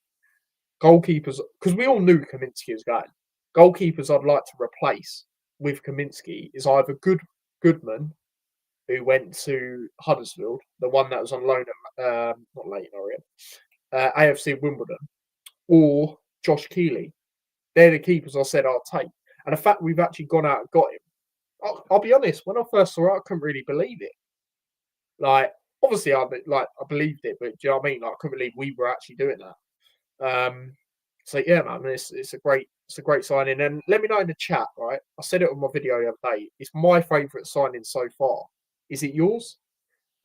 A: goalkeepers, because we all knew Kaminsky was going. Goalkeepers I'd like to replace with Kaminsky is either Goodman, who went to Huddersfield, the one that was on loan at not Leighton Orient, AFC Wimbledon, or Josh Keeley. They're the keepers I said I'll take. And the fact we've actually gone out and got him, I'll be honest, when I first saw it, I couldn't really believe it. Like, obviously, I believed it, but do you know what I mean? Like, I couldn't believe we were actually doing that. So yeah, man, it's a great signing. And let me know in the chat, right? I said it on my video the other day. It's my favourite signing so far. Is it yours?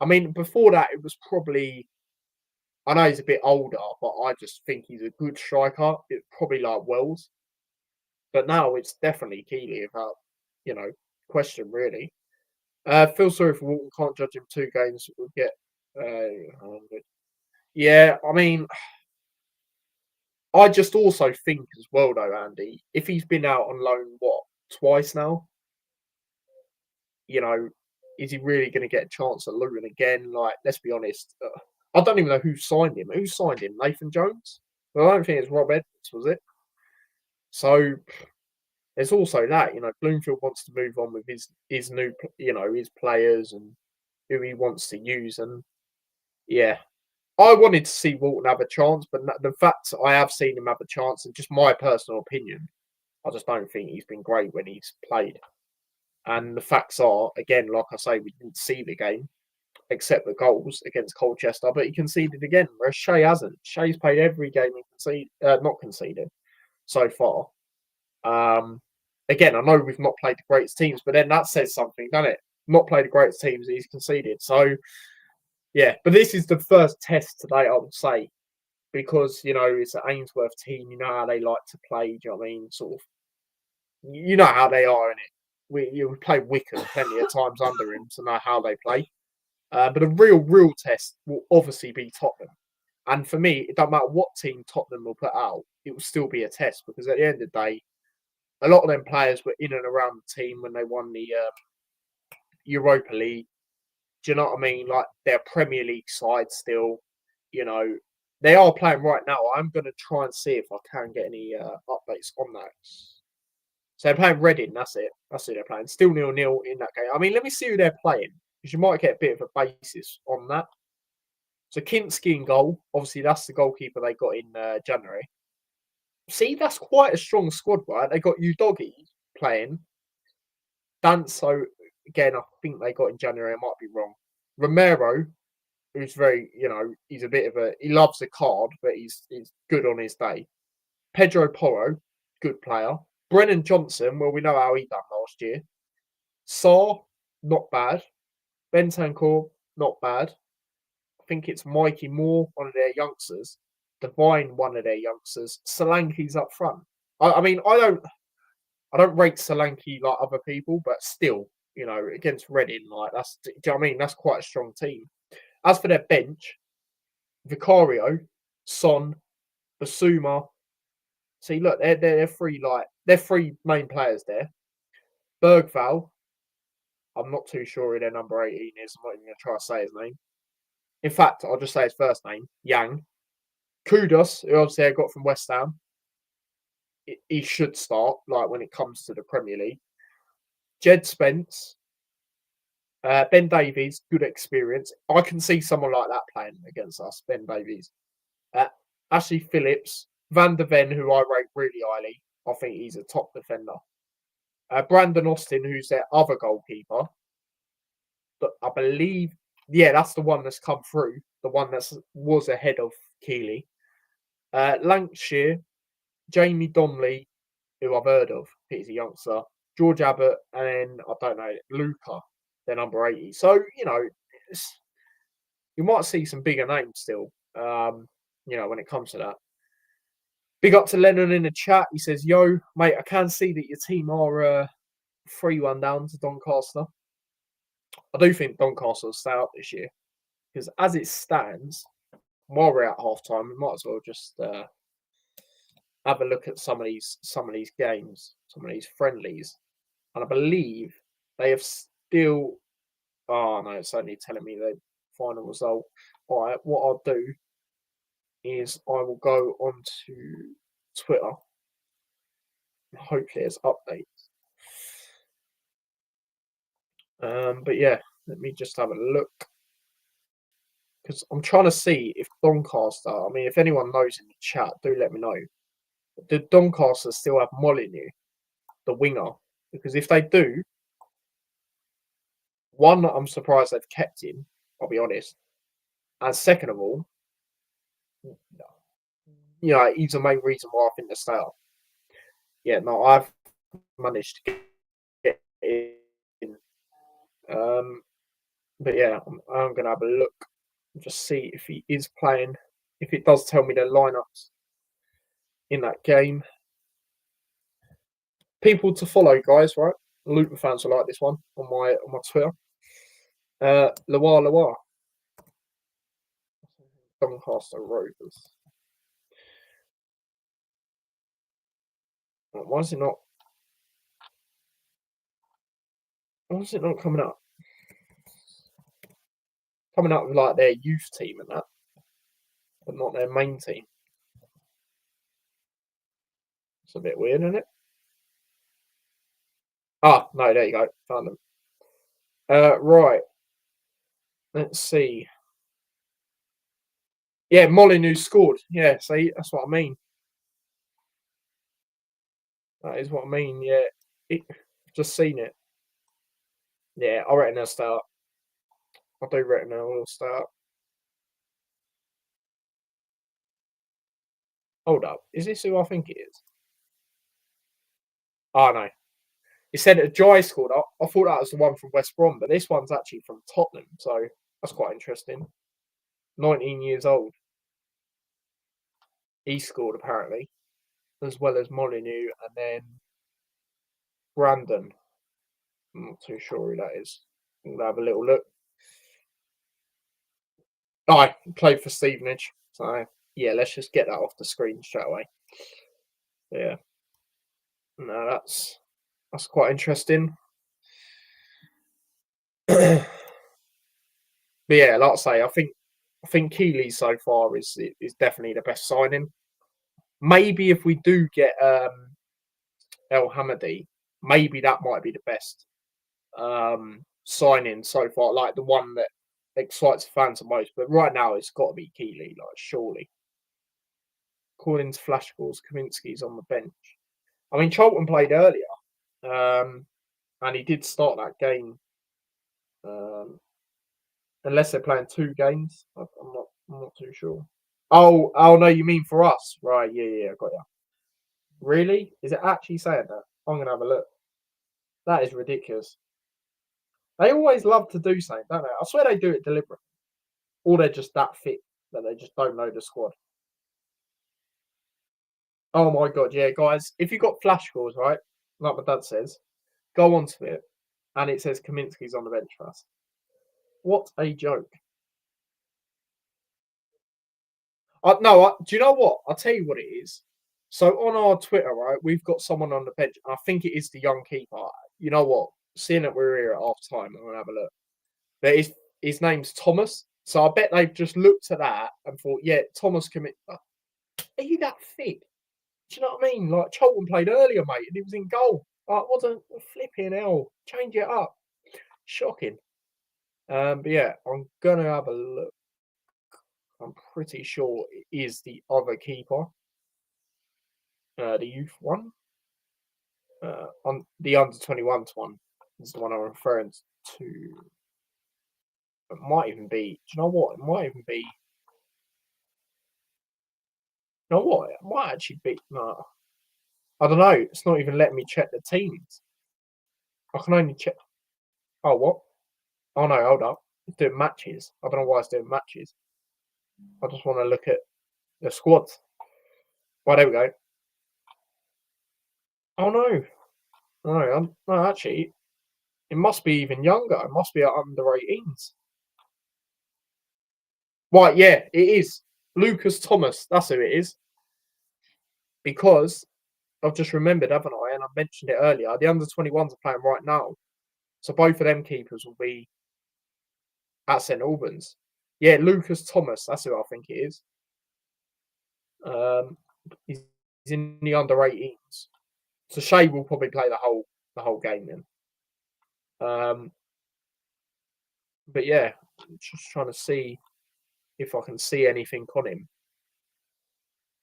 A: I mean, before that, it was probably. I know he's a bit older, but I just think he's a good striker. It's probably like Wells. But now it's definitely Keeley without, question really. Feel sorry for Walton, can't judge him 2 games. We'll get. Yeah, I mean, I just also think as well, though, Andy, if he's been out on loan, twice now? Is he really going to get a chance at Luton again? Like, let's be honest. I don't even know who signed him. Who signed him? Nathan Jones? Well, I don't think it's Rob Edwards, was it? So there's also that, Bloomfield wants to move on with his new, his players and who he wants to use. And yeah, I wanted to see Walton have a chance, but the fact I have seen him have a chance, and just my personal opinion, I just don't think he's been great when he's played. And the facts are, again, like I say, we didn't see the game except the goals against Colchester, but he conceded again, whereas Shea hasn't. Shea's played every game he not conceded so far. Again, I know we've not played the greatest teams, but then that says something, doesn't it? Not played the greatest teams, he's conceded. So, yeah, but this is the first test today, I would say, because, it's an Ainsworth team. You know how they like to play, do you know what I mean? Sort of, you know how they are, innit? You played Wickham plenty of times under him to know how they play. But a real test will obviously be Tottenham. And for me, it doesn't matter what team Tottenham will put out, it will still be a test, because at the end of the day, a lot of them players were in and around the team when they won the Europa League. Do you know what I mean? Like, their Premier League side still, they are playing right now. I'm going to try and see if I can get any updates on that. So they're playing Reading, that's it. That's who they're playing. Still 0-0 in that game. I mean, let me see who they're playing, because you might get a bit of a basis on that. So Kinski in goal. Obviously, that's the goalkeeper they got in January. See, that's quite a strong squad, right? They got Udogi playing. Danso, again, I think they got in January. I might be wrong. Romero, who's very, he's a bit of he loves a card, but he's good on his day. Pedro Porro, good player. Brennan Johnson, well, we know how he done last year. Sarr, not bad. Bentancur, not bad. I think it's Mikey Moore, one of their youngsters. Divine, one of their youngsters. Solanke's up front. I mean, I don't rate Solanke like other people, but still, you know, against Reading. Like do you know what I mean? That's quite a strong team. As for their bench, Vicario, Son, Basuma. See, look, they're three main players there. Bergval, I'm not too sure who their number 18 is. I'm not even going to try to say his name. In fact, I'll just say his first name, Yang. Kudus, who obviously I got from West Ham. He should start, like, when it comes to the Premier League. Jed Spence, Ben Davies, good experience. I can see someone like that playing against us, Ben Davies. Ashley Phillips, Van der Ven, who I rate really highly. I think he's a top defender. Brandon Austin, who's their other goalkeeper. But I believe, yeah, that's the one that's come through. The one that was ahead of Keeley. Lancashire, Jamie Donnelly, who I've heard of. He's a youngster. George Abbott, and then, I don't know, Luca, they're number 80. So, you know, you might see some bigger names still, you know, when it comes to that. Big up to Lennon in the chat. He says, yo, mate, I can see that your team are 3-1 down to Doncaster. I do think Doncaster will stay up this year. Because as it stands, while we're at half time, we might as well just have a look at some of these games, some of these friendlies. And I believe they have still. Oh no, it's only telling me the final result. All right, what I'll do is I will go onto Twitter. Hopefully, there's updates. But yeah, let me just have a look. Because I'm trying to see if Doncaster, I mean, if anyone knows in the chat, do let me know. Do Doncaster still have Molyneux, the winger? Because if they do, one, I'm surprised they've kept him, I'll be honest. And second of all, you know, he's the main reason why I think they stay up. Yeah, no, I've managed to get in. But yeah, I'm going to have a look and just see if he is playing. If it does tell me the lineups in that game. People to follow, guys, right? Luton fans will like this one on my Twitter. Loire. Doncaster Rovers. Why is it not? Why is it not coming up? Coming up with like their youth team and that, but not their main team. It's a bit weird, isn't it? Ah, no, there you go. Found them. Right. Let's see. Yeah, Molyneux scored. Yeah, see, that's what I mean. That is what I mean. Yeah, just seen it. Yeah, I reckon they'll start. I do reckon they'll start. Hold up. Is this who I think it is? Oh, no. It said Ajay scored. I thought that was the one from West Brom, but this one's actually from Tottenham. So that's quite interesting. 19 years old. He scored, apparently, as well as Molyneux and then Brandon. I'm not too sure who that is. We'll have a little look. Oh, he played for Stevenage. So, yeah, let's just get that off the screen straight away. Yeah. No, that's quite interesting. But yeah, like I say, I think Keeley so far is definitely the best signing. Maybe if we do get El Hamadi, maybe that might be the best signing so far, like the one that excites fans the most. But right now, it's got to be Keeley, like surely. According to Flash Scores, Kaminsky's on the bench. I mean, Charlton played earlier, and he did start that game. Unless they're playing 2 games, I'm not too sure. Oh no, you mean for us, right? Yeah, I got you. Really? Is it actually saying that? I'm gonna have a look. That is ridiculous. They always love to do something, don't they? I swear they do it deliberately, or they're just that fit that they just don't know the squad. Oh my god, yeah, guys! If you got Flash Scores, right, like my dad says, go onto it and it says Kaminsky's on the bench for us. What a joke! No, do you know what? I'll tell you what it is. So on our Twitter, right, we've got someone on the bench. I think it is the young keeper. You know what? Seeing that we're here at half time, I'm gonna have a look. But his name's Thomas. So I bet they've just looked at that and thought, yeah, Thomas commit. Are you that thick? Do you know what I mean? Like Charlton played earlier, mate, and he was in goal. Like, what a flipping hell! Change it up. Shocking. But yeah, I'm gonna have a look. I'm pretty sure it is the other keeper, the youth one. On the under 21s one is the one I'm referring to. It might even be. Do you know what? It might even be. You know what? It might actually be. No, I don't know. It's not even letting me check the teams. I can only check. Oh, what? Oh no, hold up. It's doing matches. I don't know why it's doing matches. I just want to look at the squads. Well, there we go. Oh no, no, actually, it must be even younger. It must be at under 18s. Right, yeah, it is. Lucas Thomas. That's who it is. Because I've just remembered, haven't I? And I mentioned it earlier. The under 21s are playing right now. So both of them keepers will be at St Albans. Yeah, Lucas Thomas. That's who I think it is. Um, he's in the under 18s. So Shea will probably play the whole game then. But yeah, just trying to see if I can see anything on him.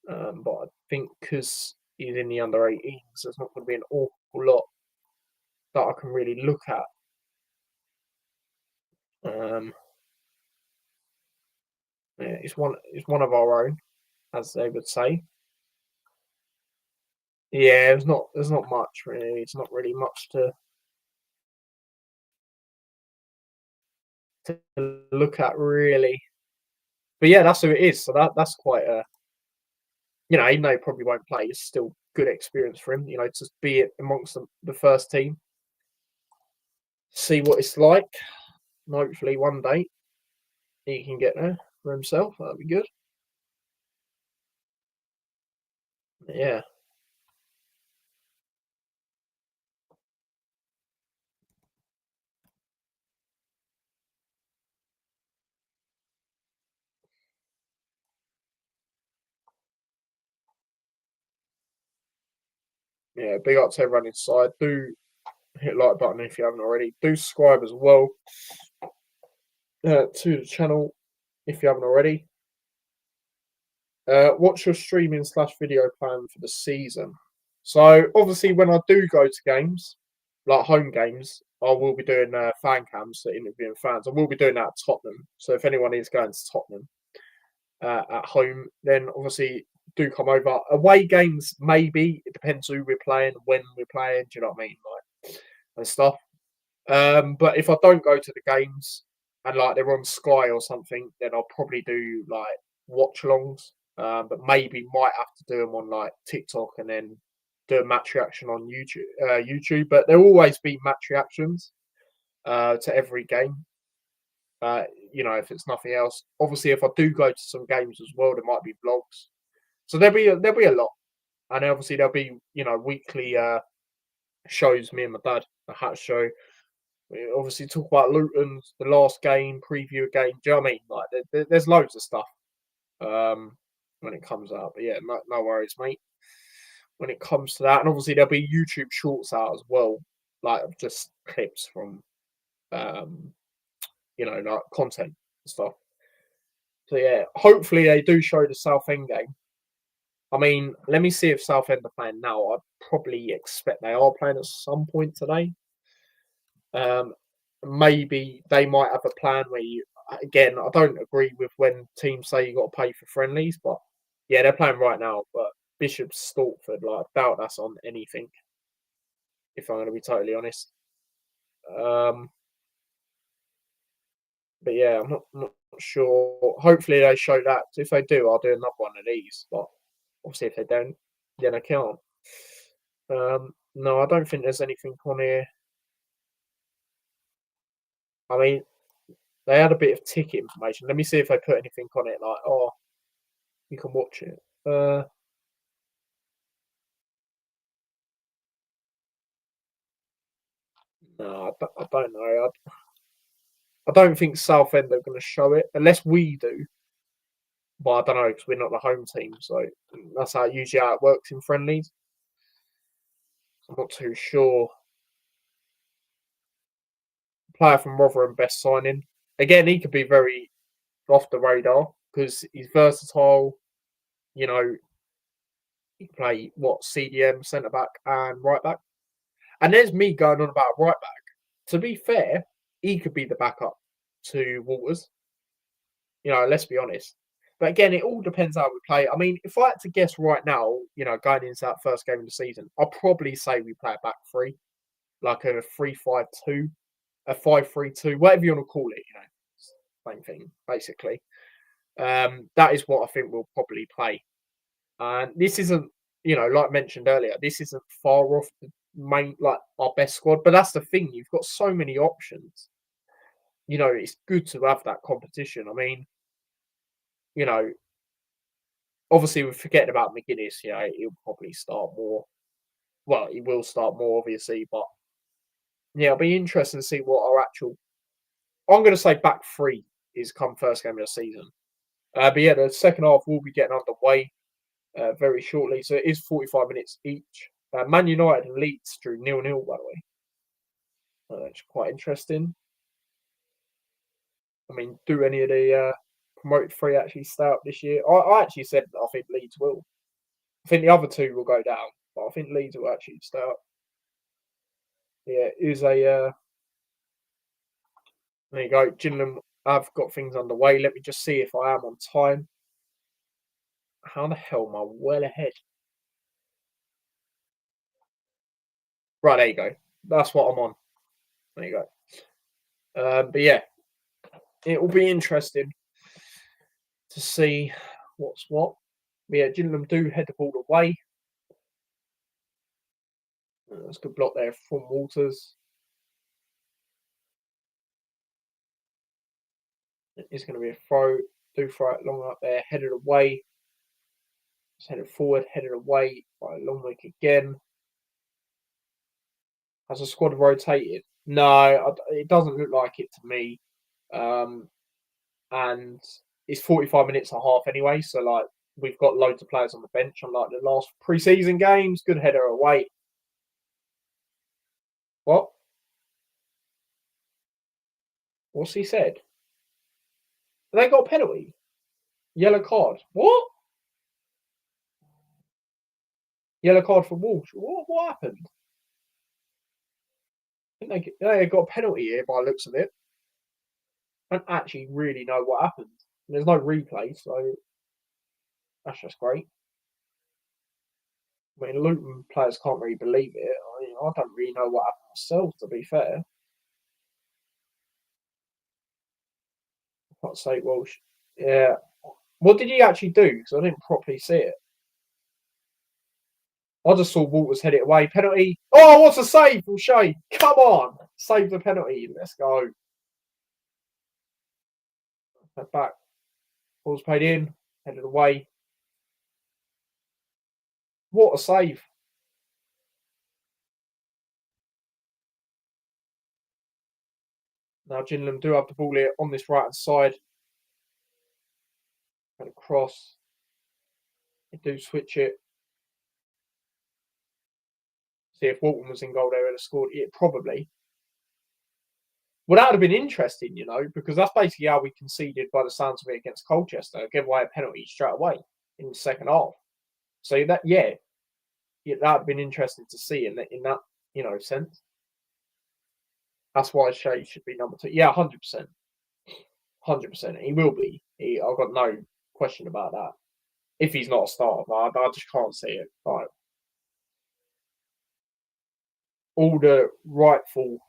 A: But I think because he's in the under 18s, there's not going to be an awful lot that I can really look at. Yeah, he's one of our own, as they would say. Yeah, there's not much really. It's not really much to look at really. But yeah, that's who it is. So that's quite a even though he probably won't play, it's still good experience for him. To be amongst the first team, see what it's like. And hopefully one day he can get there for himself. That'd be good. Yeah, yeah. Big up to everyone inside. Do hit like button if you haven't already. Do subscribe as well to the channel if you haven't already. What's your streaming/video plan for the season? So obviously, when I do go to games, like home games, I will be doing fan cams, so interviewing fans. I will be doing that at Tottenham. So if anyone is going to Tottenham at home, then obviously do come over. Away games, maybe it depends who we're playing, when we're playing. Do you know what I mean? Like and stuff. But if I don't go to the games and like they're on Sky or something, then I'll probably do like watchalongs. But maybe might have to do them on like TikTok and then do a match reaction on YouTube. But there'll always be match reactions to every game. If it's nothing else. Obviously, if I do go to some games as well, there might be vlogs. So there'll be a lot, and obviously there'll be weekly shows. Me and my dad, the Hat Show. We obviously talk about Luton, the last game, preview a game. Do you know what I mean? Like there's loads of stuff when it comes out. But yeah, no worries, mate. When it comes to that, and obviously there'll be YouTube shorts out as well, like just clips from like content and stuff. So yeah, hopefully they do show the Southend game. I mean, let me see if Southend are playing now. I probably expect they are playing at some point today. Maybe they might have a plan where again, I don't agree with when teams say you got to pay for friendlies, but yeah, they're playing right now. But Bishop Stortford, like, I doubt that's on anything, if I'm going to be totally honest. But yeah, I'm not sure. Hopefully they show that. If they do, I'll do another one of these. But obviously, if they don't, then I can't. No, I don't think there's anything on here I mean, they had a bit of tick information. Let me see if they put anything on it. Like, oh, you can watch it. No, I don't know. I don't think Southend are going to show it unless we do. But I don't know because we're not the home team, so that's usually how it works in friendlies. I'm not too sure. Player from Rotherham best signing. Again, he could be very off the radar because he's versatile. You know, he can play CDM, centre back, and right back. And there's me going on about right back. To be fair, he could be the backup to Walters. You know, let's be honest. But again, it all depends how we play. I mean, if I had to guess right now, you know, going into that first game of the season, I'll probably say we play a back three, like a 3-5-2, a 5-3-2, whatever you want to call it. You know, same thing basically. That is what I think we'll probably play. And this isn't, you know, like mentioned earlier, this isn't far off the main, like our best squad. But that's the thing; you've got so many options. You know, it's good to have that competition. I mean, you know, obviously we're forgetting about McGuinness. You know, he'll probably start more. Well, he will start more, obviously, but yeah, it'll be interesting to see what our actual. I'm going to say back three is come first game of the season. But yeah, the second half will be getting underway very shortly. So it is 45 minutes each. Man United and Leeds drew 0-0, by the way. That's quite interesting. I mean, do any of the promoted three actually stay up this year? I actually said I think Leeds will. I think the other two will go down, but I think Leeds will actually stay up. Yeah, it is a. There you go. Gillingham, I've got things underway. Let me just see if I am on time. How the hell am I well ahead? Right, there you go. That's what I'm on. There you go. But yeah, it will be interesting to see what's what. But yeah, Gillingham do head the ball away. That's a good block there from Walters. It's going to be a throw. Do throw it long up there, headed away. It's headed forward, headed away by Longwick again. Has the squad rotated? No, it doesn't look like it to me. And it's 45 minutes and a half anyway, so like we've got loads of players on the bench, unlike the last pre-season games. Good header away. What? What's he said? They got a penalty. Yellow card. What? Yellow card for Wolves. What happened? I think they got a penalty here by the looks of it. I don't actually really know what happened. There's no replay, so that's just great. I mean, Luton players can't really believe it. I mean, I don't really know what happened myself, to be fair. I can't say, well, yeah. What did he actually do? Because I didn't properly see it. I just saw Walters head it away. Penalty. Oh, what's a save from Shea? Come on. Save the penalty. Let's go. Head back. Ball's paid in. Headed away. What a save. Now Gillingham do have the ball here on this right hand side. And across. They do switch it. See if Walton was in goal there, would have scored it probably. Well, that would have been interesting, you know, because that's basically how we conceded by the sounds of it against Colchester. Give away a penalty straight away in the second half. So that, yeah, that would have been interesting to see in that you know, sense. That's why Shea should be number 2. Yeah, 100%. 100%. He will be. I've got no question about that. If he's not a starter, I just can't see it. Like, all the rightful,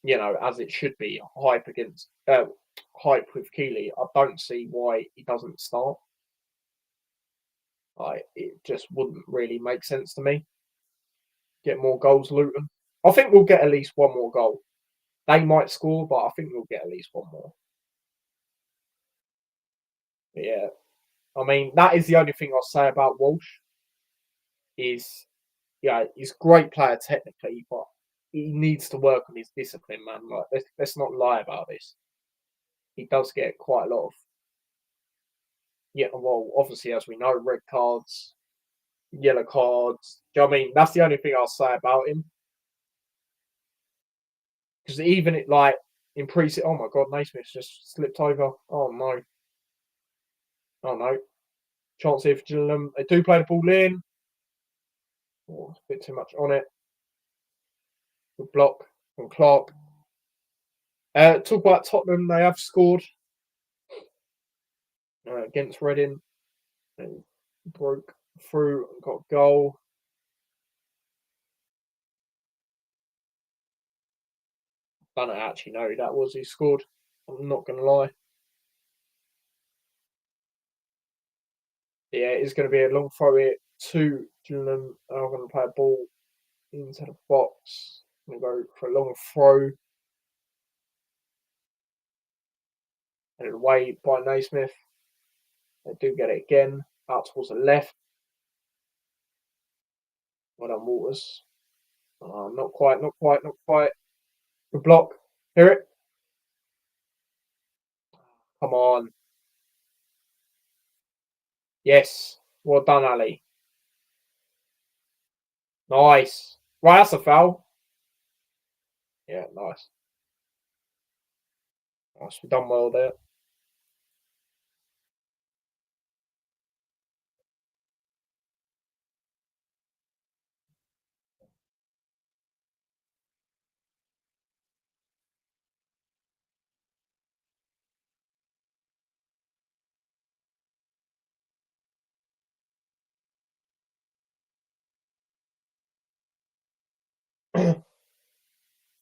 A: you know, as it should be, hype with Keeley. I don't see why he doesn't start. Like, it just wouldn't really make sense to me. Get more goals, Luton. I think we'll get at least one more goal. They might score, but I think we'll get at least one more. But yeah, I mean, that is the only thing I'll say about Walsh. Is yeah, he's a great player technically, but he needs to work on his discipline, man. Like, let's not lie about this. He does get quite a lot of, yeah, well, obviously, as we know, red cards, yellow cards. Do you know what I mean? That's the only thing I'll say about him. Because even it, like, in pre-season, oh my God, Naismith's just slipped over. Oh no. Oh no. Chance here for Gillingham. They do play the ball in. Oh, a bit too much on it. Good block from Clark. Talk about Tottenham. They have scored against Reading. And broke through and got a goal. I don't actually know who that was who scored. I'm not going to lie. Yeah, it's going to be a long throw here to Gillingham. I'm going to play a ball into the box. I'm going to go for a long throw. And away by Naismith. They do get it again. Out towards the left. Well done, Waters. Not quite, not quite, not quite. Good block. Hear it? Come on. Yes. Well done, Ali. Nice. Right, that's a foul. Yeah, nice. Nice. We've done well there.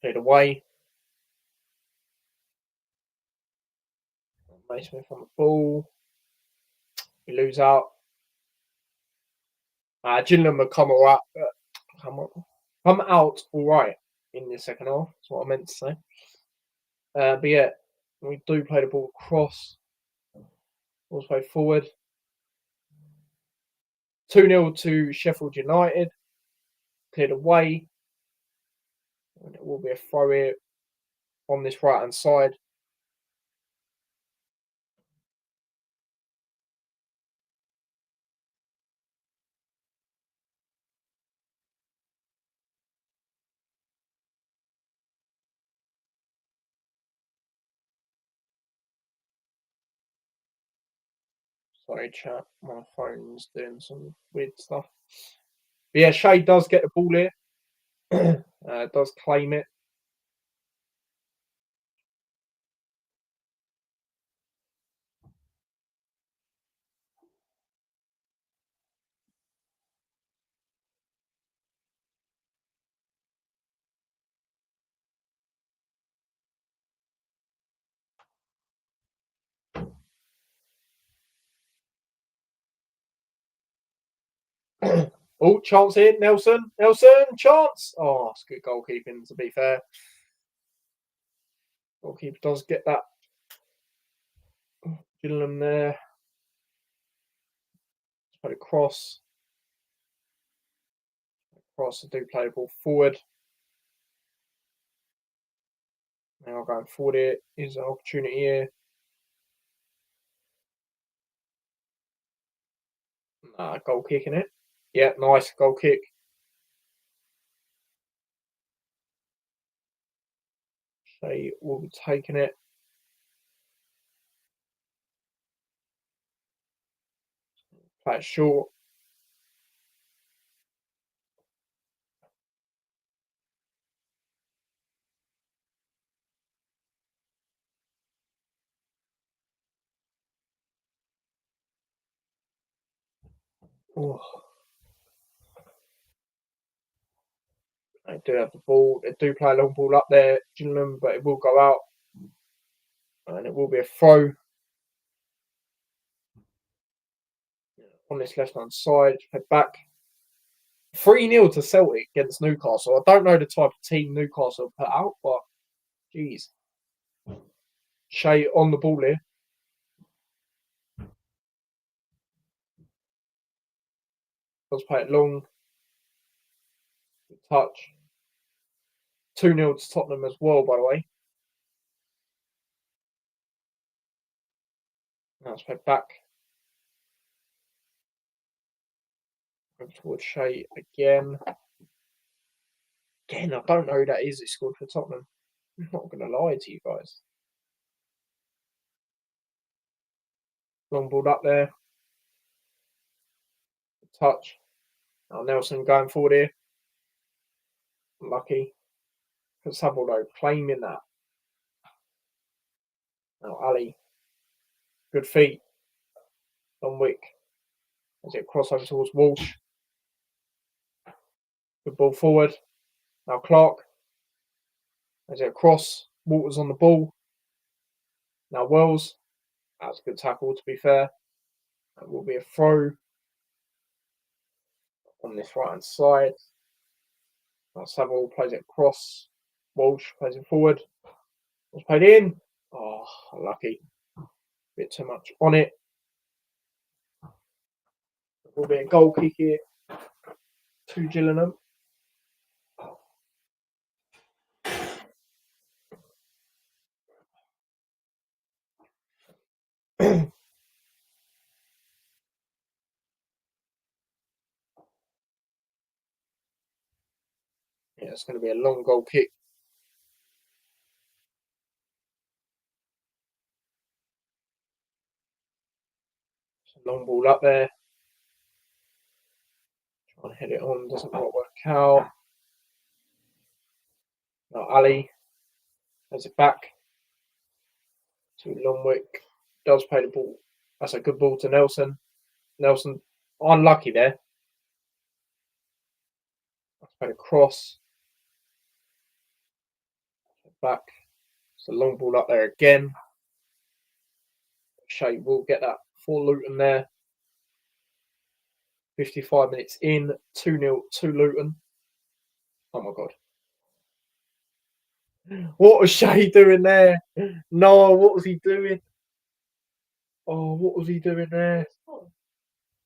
A: Cleared away. Naismith on the ball. We lose out. Gillingham will come out all right in the second half. That's what I meant to say. But yeah, we do play the ball across. Ball's played forward. 2-0 to Sheffield United. Cleared away. And it will be a throw here on this right hand side. Sorry, chat. My phone's doing some weird stuff. But yeah, Shea does get the ball here. Does claim it. Oh, chance here. Nelson, chance. Oh, it's good goalkeeping, to be fair. Goalkeeper does get that. Gillingham there. Put it cross. Cross, I do play the ball forward. Now going forward here is an opportunity here. Goal kicking it. Yeah, nice goal kick. Shea will be taking it. Play it short. Oh. They do have the ball. They do play a long ball up there, Gillingham, but it will go out. And it will be a throw. On this left-hand side, head back. 3-0 to Celtic against Newcastle. I don't know the type of team Newcastle put out, but Jeez. Shea on the ball here. Let's play it long. Touch. 2-0 to Tottenham as well, by the way. Now let's play back. Over towards Shea again. Again, I don't know who that is. He scored for Tottenham. I'm not going to lie to you guys. Long ball up there. Touch. Now Nelson going forward here. Lucky. Let's have though, claiming that. Now Ali. Good feet. Wick. As it cross over towards Walsh. Good ball forward. Now Clark. As it cross. Walters on the ball. Now Wells. That's a good tackle, to be fair. That will be a throw on this right hand side. Now Saville plays it across. Walsh plays it forward. Was played in. Oh, lucky. A bit too much on it. Will be a goal kick here to Gillingham. Yeah, it's going to be a long goal kick. Long ball up there. Trying to head it on, doesn't quite work out. Now Ali has it back to Longwick. Does play the ball. That's a good ball to Nelson. Nelson unlucky there. Let's play a cross. Back. It's a long ball up there again. Shea will get that for Luton there. 55 minutes in, 2-0 to Luton. Oh my god. What was Shea doing there? No, what was he doing? Oh, what was he doing there?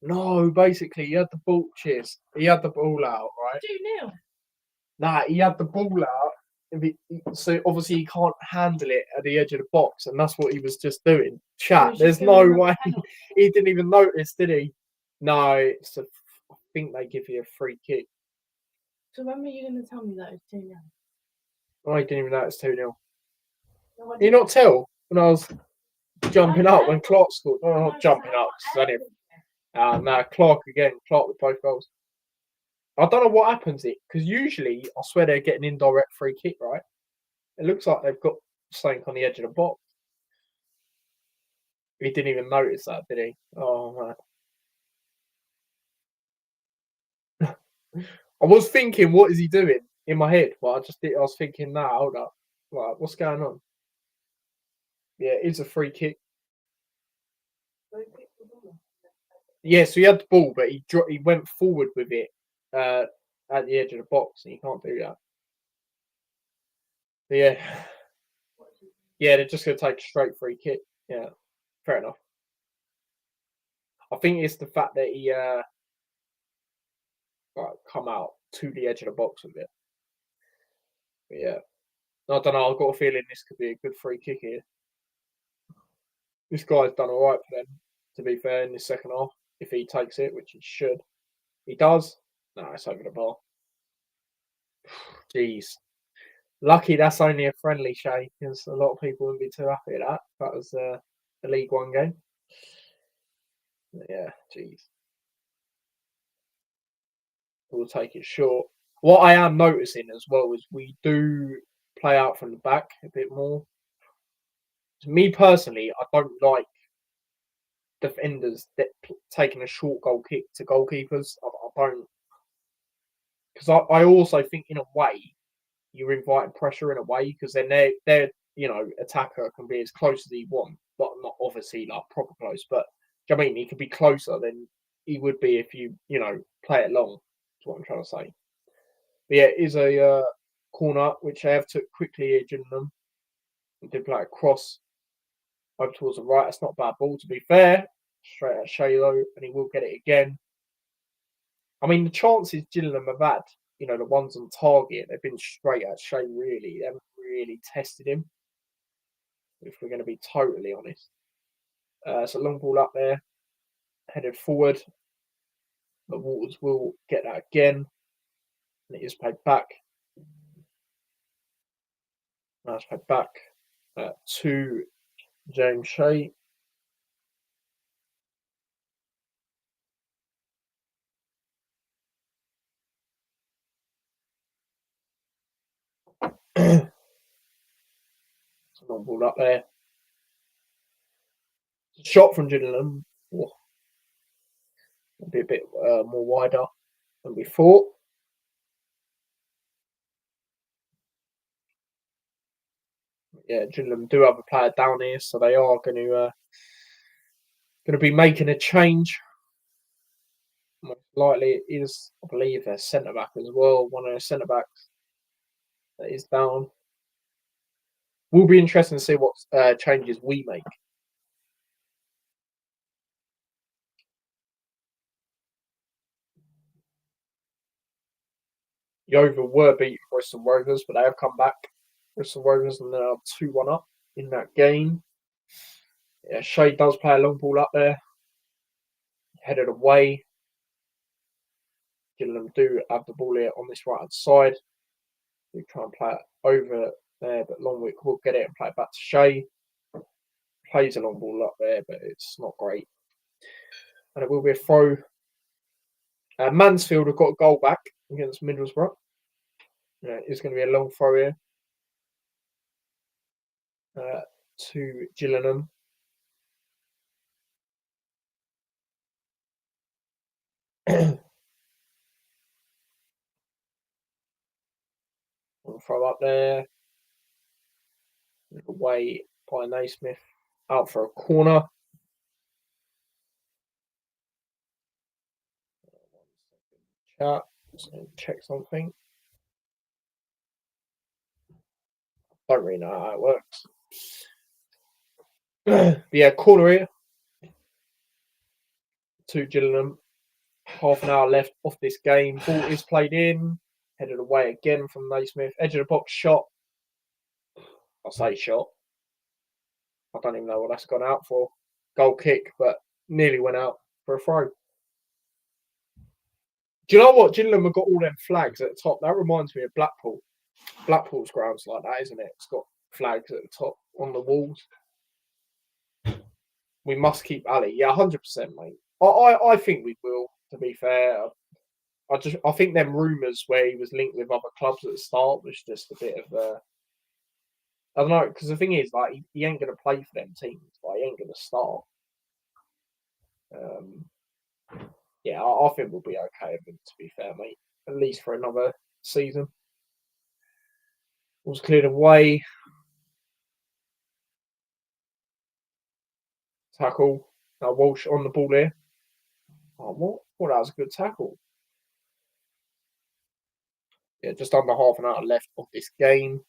A: No, basically, he had the ball. Cheers. He had the ball out, right?
B: 2-0.
A: Nah, he had the ball out. So obviously he can't handle it at the edge of the box, and that's what he was just doing. Chat. There's no way he didn't even notice, did he? No, I think they give you a free kick.
B: So when were you going to tell me that it's 2-0?
A: I didn't even know it's 2-0. No, you not tell when I was jumping up when Clark scored? Oh, not jumping up. No, Clark again. Clark with both goals. I don't know what happens it because usually I swear they're getting indirect free kick, right? It looks like they've got something on the edge of the box. He didn't even notice that, did he? Oh man. I was thinking, what is he doing in my head? But I was thinking, nah, hold up. Right, what's going on? Yeah, it's a free kick. Yeah, so he had the ball, but he went forward with it at the edge of the box, and you can't do that. But yeah, they're just going to take a straight free kick. Yeah, fair enough. I think it's the fact that he come out to the edge of the box with it. But yeah, I don't know. I've got a feeling this could be a good free kick here. This guy's done all right for them, to be fair, in the second half. If he takes it, which he should. He does. No, it's over the bar. Jeez. Lucky that's only a friendly, Shea, because a lot of people wouldn't be too happy with that. That was a League One game. But yeah, jeez. We'll take it short. What I am noticing as well is we do play out from the back a bit more. To me personally, I don't like defenders that taking a short goal kick to goalkeepers. I don't, because I also think in a way you're inviting pressure in a way because then their attacker can be as close as he wants, but not obviously like proper close. But do you know what I mean he could be closer than he would be if you play it long. That's what I'm trying to say. But yeah, it is a corner which they have took quickly here, Gillingham. He did play a cross over towards the right. That's not a bad ball, to be fair. Straight at Shaylo, and he will get it again. I mean, the chances Gillingham have had, the ones on target, they've been straight at Shay, really. They haven't really tested him, if we're going to be totally honest. So long ball up there, headed forward. The Waters will get that again. And it is played back. Now it's played back to James Shea. Long ball up there. Shot from Gillingham. Will be a bit more wider than we thought. Yeah, Gillingham do have a player down here, so they are going to be making a change. Most likely it is, I believe, their centre back as well. One of their centre backs that is down. Will be interesting to see what changes we make. Yeovil were beating Bristol Rovers, but they have come back. Bristol Rovers and they're 2-1 up in that game. Yeah, Shea does play a long ball up there. Headed away. Gillingham do have the ball here on this right hand side. We try and play it over there, but Longwick will get it and play it back to Shea. Plays a long ball up there, but it's not great. And it will be a throw. Mansfield have got a goal back against Middlesbrough. It's going to be a long throw here to Gillingham. We'll throw up there. Away by Naismith. Out for a corner. Chat. Check something. Don't really know how it works. Yeah, corner here to Gillingham. Half an hour left off this game. Ball is played in. Headed away again from Naismith. Edge of the box shot. I'll say shot. I don't even know what that's gone out for. Goal kick, but nearly went out for a throw. Do you know what? Gillingham have got all them flags at the top. That reminds me of Blackpool. Blackpool's ground's like that, isn't it? It's got flags at the top on the walls. We must keep Ali. Yeah, 100%, mate. I think we will, to be fair. I think them rumours where he was linked with other clubs at the start was just a bit of I don't know, because the thing is, like, he ain't going to play for them teams. Like, he ain't going to start. Yeah, I think we'll be okay with him, to be fair, mate. At least for another season. Was cleared away. Tackle. Now Walsh on the ball here. Oh, what? Well, that was a good tackle. Yeah, just under half an hour left of this game.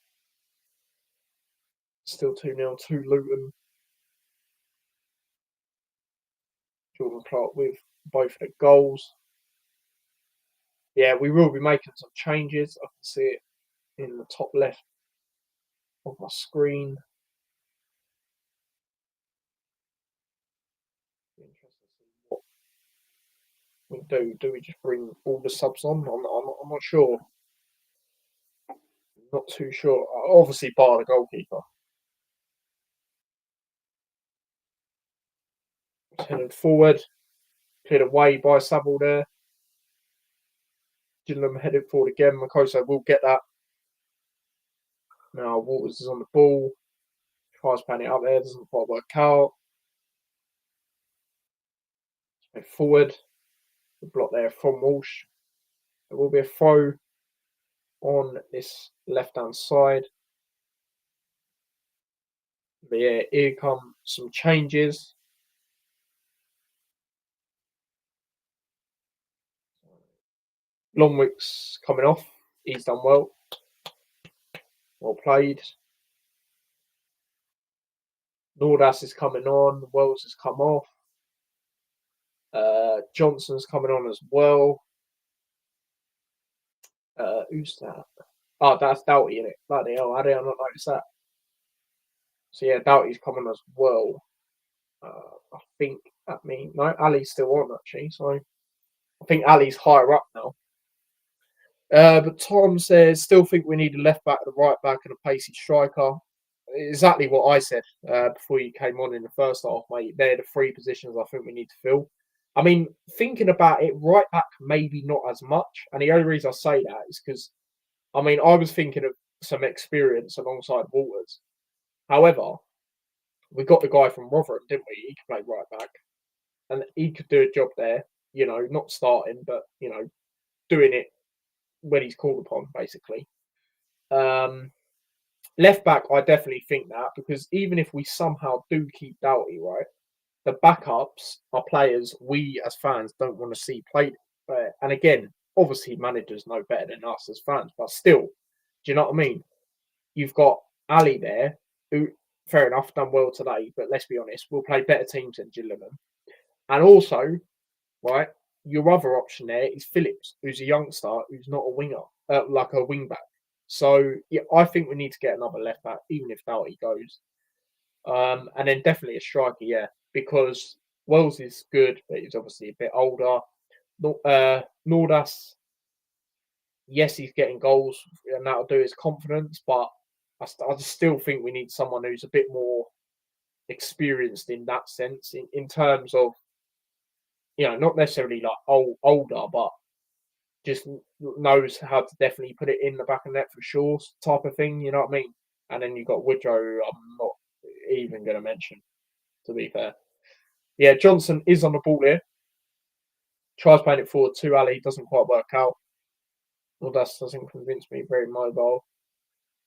A: Still 2-0 to Luton. Jordan Clark with both of the goals. Yeah, we will be making some changes. I can see it in the top left of my screen. Interesting to see what we do. Do we just bring all the subs on? I'm not sure. Not too sure. Obviously, bar the goalkeeper. Headed forward. Cleared away by Saville there. Gillingham headed forward again. Makoso will get that. Now Waters is on the ball. Tries playing it up there. Doesn't quite work out. Forward. The block there from Walsh. There will be a throw on this left-hand side. But yeah, here come some changes. Longwick's coming off. He's done well. Well played. Nordas is coming on. Wells has come off. Johnson's coming on as well. Who's that? Oh, that's Doughty in it. Bloody hell, how did I not notice that? So yeah, Doughty's coming as well. I think that means no, Ali's still on actually. So I think Ali's higher up now. But Tom says still think we need a left back, a right back, and a pacey striker. Exactly what I said before you came on in the first half, mate. They're the three positions I think we need to fill. I mean, thinking about it, right back maybe not as much. And the only reason I say that is because, I mean, I was thinking of some experience alongside Walters. However, we got the guy from Rotherham, didn't we? He could play right back. And he could do a job there, you know, not starting, but, you know, doing it when he's called upon, basically. Left back, I definitely think that, because even if we somehow do keep Doughty, right, the backups are players we as fans don't want to see played. And again, obviously managers know better than us as fans, but still, do you know what I mean? You've got Ali there, who, fair enough, done well today, but let's be honest, we'll play better teams than Gillingham. And also, right, your other option there is Phillips, who's a youngster, who's not a winger, like a wing back. So yeah, I think we need to get another left back, even if Doughty goes. And then definitely a striker, yeah, because Wells is good, but he's obviously a bit older. Nordas, yes, he's getting goals, and that'll do his confidence, but I just still think we need someone who's a bit more experienced in that sense, in terms of, you know, not necessarily like older, but just knows how to definitely put it in the back of the net for sure, type of thing, you know what I mean? And then you've got Woodrow, who I'm not even going to mention, to be fair. Yeah, Johnson is on the ball here. Tries playing it forward to Ali, doesn't quite work out. Well, that doesn't convince me, very mobile.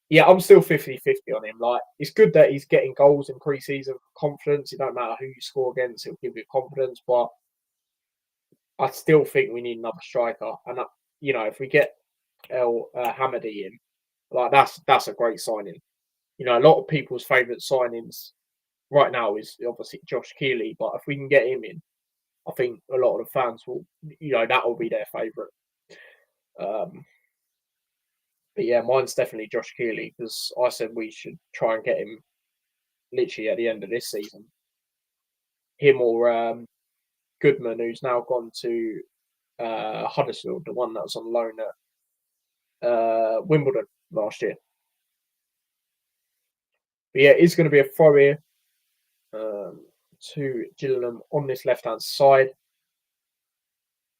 A: Yeah, I'm still 50-50 on him. Like, it's good that he's getting goals in pre-season for confidence. It don't matter who you score against, it'll give you confidence. But I still think we need another striker. And, you know, if we get El Hamadi in, like, that's a great signing. You know, a lot of people's favourite signings right now is obviously Josh Keeley. But if we can get him in, I think a lot of the fans will, you know, that will be their favourite. But yeah, mine's definitely Josh Keeley, because I said we should try and get him literally at the end of this season. Him or Goodman, who's now gone to Huddersfield, the one that was on loan at Wimbledon last year. But yeah, it's going to be a throw here to Gillingham on this left-hand side.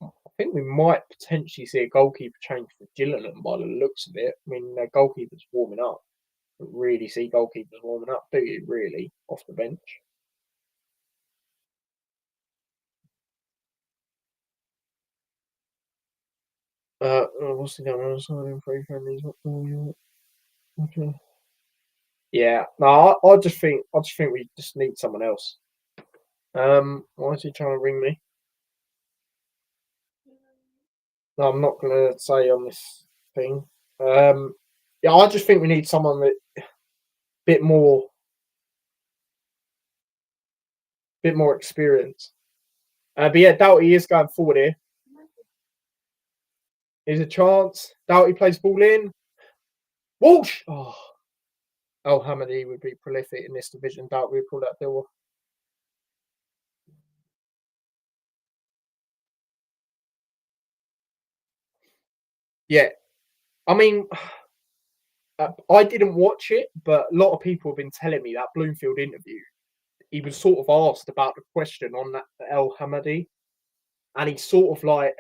A: I think we might potentially see a goalkeeper change for Gillingham by the looks of it. I mean, their goalkeeper's warming up. Don't really see goalkeepers warming up, do you, really, off the bench? What's the going on? Free friendlies. Okay. Yeah, no, I just think we just need someone else. Why is he trying to ring me? No, I'm not gonna say on this thing. Yeah, I just think we need someone that bit more experience. But yeah, Doughty is going forward here. Here's a chance. Doughty plays ball in. Walsh! Oh. El Hamadi would be prolific in this division. Doughty would pull that deal off. Yeah. I mean, I didn't watch it, but a lot of people have been telling me that Bloomfield interview, he was sort of asked about the question on that El Hamadi, and he sort of like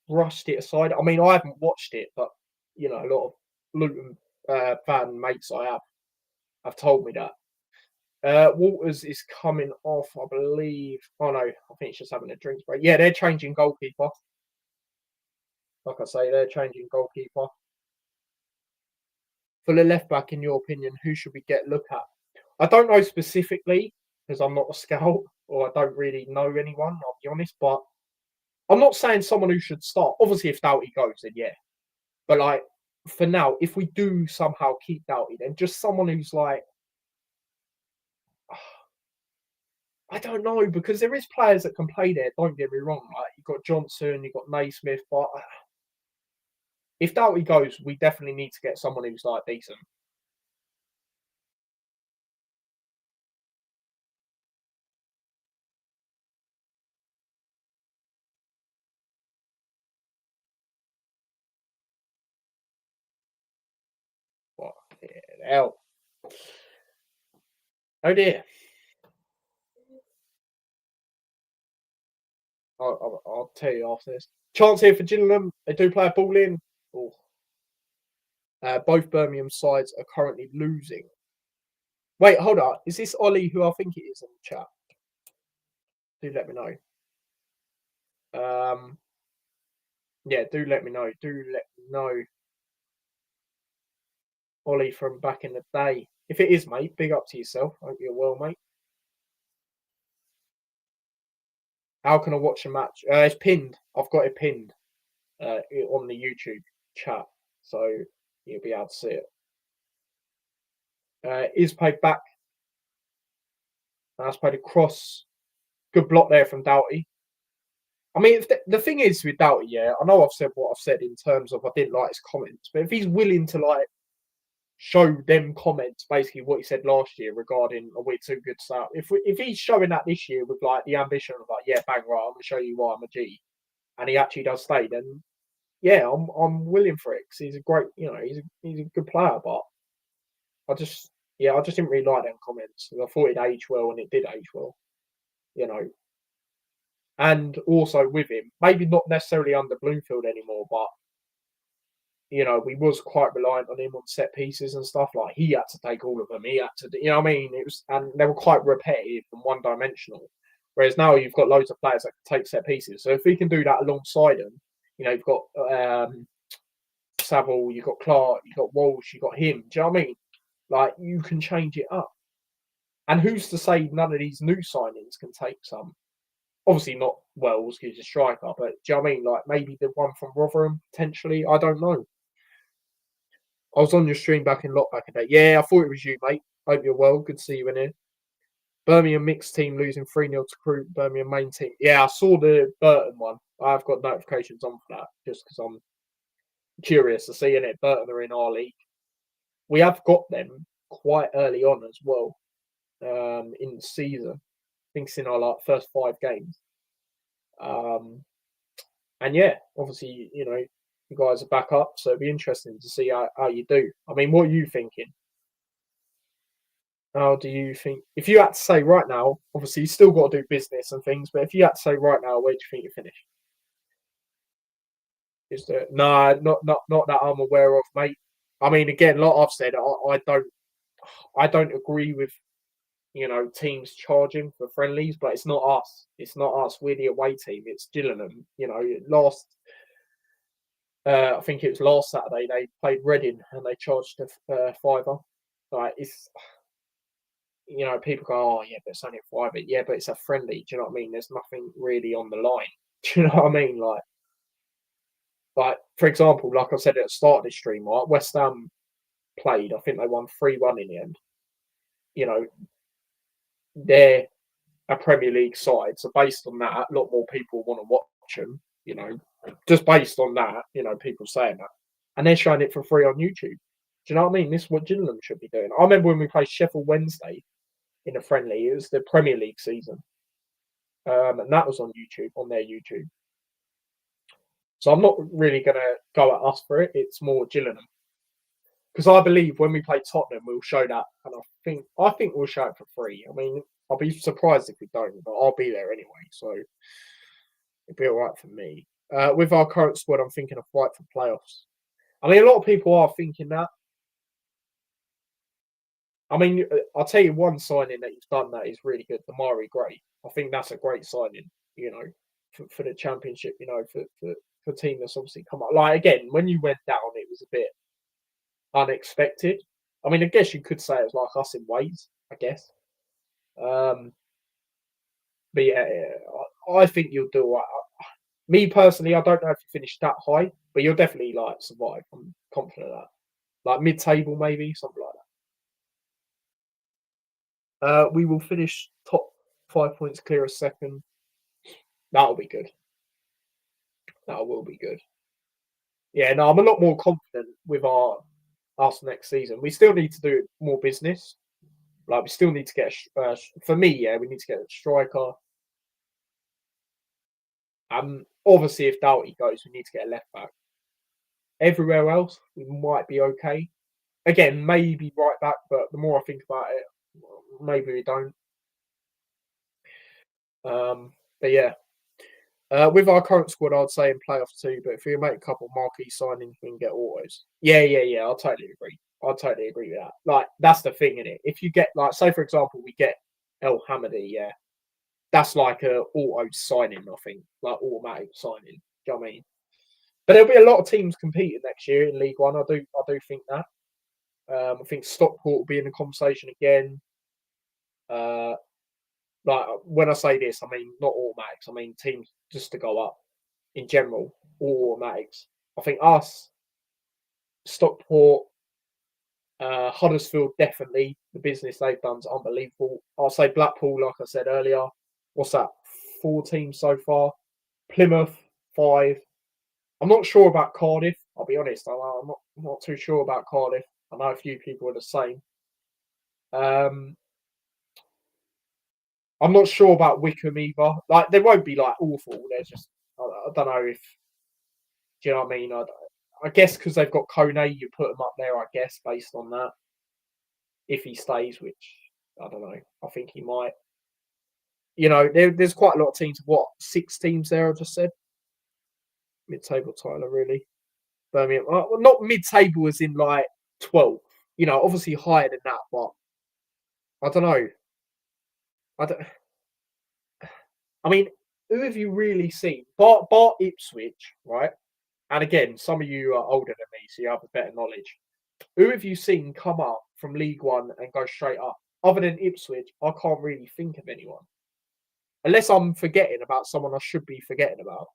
A: brushed it aside. I mean, I haven't watched it, but you know, a lot of Luton fan mates I have told me that. Walters is coming off, I believe. Oh no, I think he's just having a drink break. Yeah, they're changing goalkeeper. Like I say, they're changing goalkeeper. For the left back, in your opinion, who should we look at? I don't know specifically, because I'm not a scout, or I don't really know anyone, I'll be honest, but I'm not saying someone who should start. Obviously, if Doughty goes, then yeah. But like, for now, if we do somehow keep Doughty, then just someone who's like, I don't know, because there is players that can play there. Don't get me wrong. Like you've got Johnson, you've got Naismith, but if Doughty goes, we definitely need to get someone who's like decent. What the hell? Oh dear. I'll tell you after this. Chance here for Gillingham. They do play a ball in. Oh. Both Birmingham sides are currently losing. Wait, hold on. Is this Ollie who I think it is in the chat? Do let me know. Yeah, do let me know. Do let me know. Ollie from back in the day. If it is, mate, big up to yourself. Hope you're well, mate. How can I watch a match? It's pinned. I've got it pinned on the YouTube chat, so you'll be able to see it. Is played back. That's played across. Good block there from Doughty. I mean, the thing is with Doughty, yeah, I know I've said what I've said in terms of I didn't like his comments, but if he's willing to like show them comments, basically what he said last year regarding we're too good to start. If he's showing that this year with like the ambition of like, yeah, bang right, I'm gonna show you why I'm a G, and he actually does stay, then yeah, I'm willing for it because he's a great, he's a good player, but I just didn't really like them comments. I thought it aged well, and it did age well, you know. And also with him, maybe not necessarily under Bloomfield anymore, but we was quite reliant on him on set pieces and stuff. Like he had to take all of them. He had to, what I mean? It was, and they were quite repetitive and one-dimensional. Whereas now you've got loads of players that can take set pieces. So if we can do that alongside them, you've got Saville, you've got Clark, you've got Walsh, you've got him. Do you know what I mean? Like you can change it up. And who's to say none of these new signings can take some? Obviously not Wells because he's a striker, but do you know what I mean? Like maybe the one from Rotherham potentially. I don't know. I was on your stream back in Lock back in day. Yeah, I thought it was you, mate. Hope you're well. Good to see you in here. Birmingham mixed team losing 3-0 to Crewe. Birmingham main team. Yeah, I saw the Burton one. I've got notifications on for that just because I'm curious to see in it. Burton are in our league. We have got them quite early on as well in the season. I think it's in our first 5 games. And yeah, obviously, you guys are back up, so it'd be interesting to see how you do. I mean, what are you thinking? How do you think? If you had to say right now, obviously you still got to do business and things, but if you had to say right now, where do you think you finish? Is there no, not that I'm aware of, mate. I mean, again, like I've said, I don't agree with teams charging for friendlies, but it's not us. It's not us. We're the away team. It's Gillingham. I think it was last Saturday they played Reading and they charged a £5. Like it's, people go, oh yeah, but it's only a £5. Yeah, but it's a friendly. Do you know what I mean? There's nothing really on the line. Do you know what I mean? Like for example, like I said at the start of this stream, right? West Ham played. I think they won 3-1 in the end. They're a Premier League side, so based on that, a lot more people want to watch them. Just based on that, people saying that, and they're showing it for free on YouTube. Do you know what I mean? This is what Gillingham should be doing. I remember when we played Sheffield Wednesday in a friendly. It was the Premier League season, and that was on YouTube, on their YouTube. So I'm not really going to go at us for it. It's more Gillingham. Because I believe when we play Tottenham, we'll show that, and I think we'll show it for free. I mean, I'll be surprised if we don't, but I'll be there anyway, so it'll be all right for me. With our current squad, I'm thinking of fight for playoffs. I mean, a lot of people are thinking that. I mean, I'll tell you one signing that you've done that is really good, the Mari Gray. I think that's a great signing, for the championship, for a team that's obviously come up. Like, again, when you went down, it was a bit unexpected. I mean, I guess you could say it's like us in ways, I guess. But yeah, I think you'll do all right. Me personally, I don't know if you finish that high, but you'll definitely survive. I'm confident of that. Like mid-table, maybe something like that. We will finish top 5 points clear of second. That'll be good. That will be good. Yeah, no, I'm a lot more confident with us next season. We still need to do more business. Like, we still need to get for me, yeah, we need to get a striker. Obviously, if Doughty goes, we need to get a left back. Everywhere else, we might be okay. Again, maybe right back, but the more I think about it, maybe we don't. But yeah, with our current squad, I'd say in playoff 2. But if we make a couple marquee signings, we can get autos. Yeah. I totally agree. I totally agree with that. Like, that's the thing, in it. If you get, like, say for example, we get El Hamadi, yeah, that's like a auto signing. I think, like, automatic signing. Do you know what I mean? But there'll be a lot of teams competing next year in League One. I do think that. I think Stockport will be in the conversation again. Like, when I say this, I mean not automatics. I mean teams just to go up in general, all automatics. I think us, Stockport, Huddersfield, definitely. The business they've done is unbelievable. I'll say Blackpool, like I said earlier. What's that? 4 teams so far. Plymouth, 5. I'm not sure about Cardiff. I'll be honest. I'm not too sure about Cardiff. I know a few people are the same. I'm not sure about Wickham either. Like, they won't be like awful. They're just, I don't know if, do you know what I mean? I guess because they've got Kone, you put them up there, I guess, based on that. If he stays, which I don't know. I think he might. You know, there's quite a lot of teams. What, 6 teams there, I just said? Mid-table Tyler, really. Birmingham. Well, not mid-table as in like 12. You know, obviously higher than that, but I don't know. I mean, who have you really seen? Bar Ipswich, right? And again, some of you are older than me, so you have a better knowledge. Who have you seen come up from League One and go straight up? Other than Ipswich, I can't really think of anyone. Unless I'm forgetting about someone I should be forgetting about.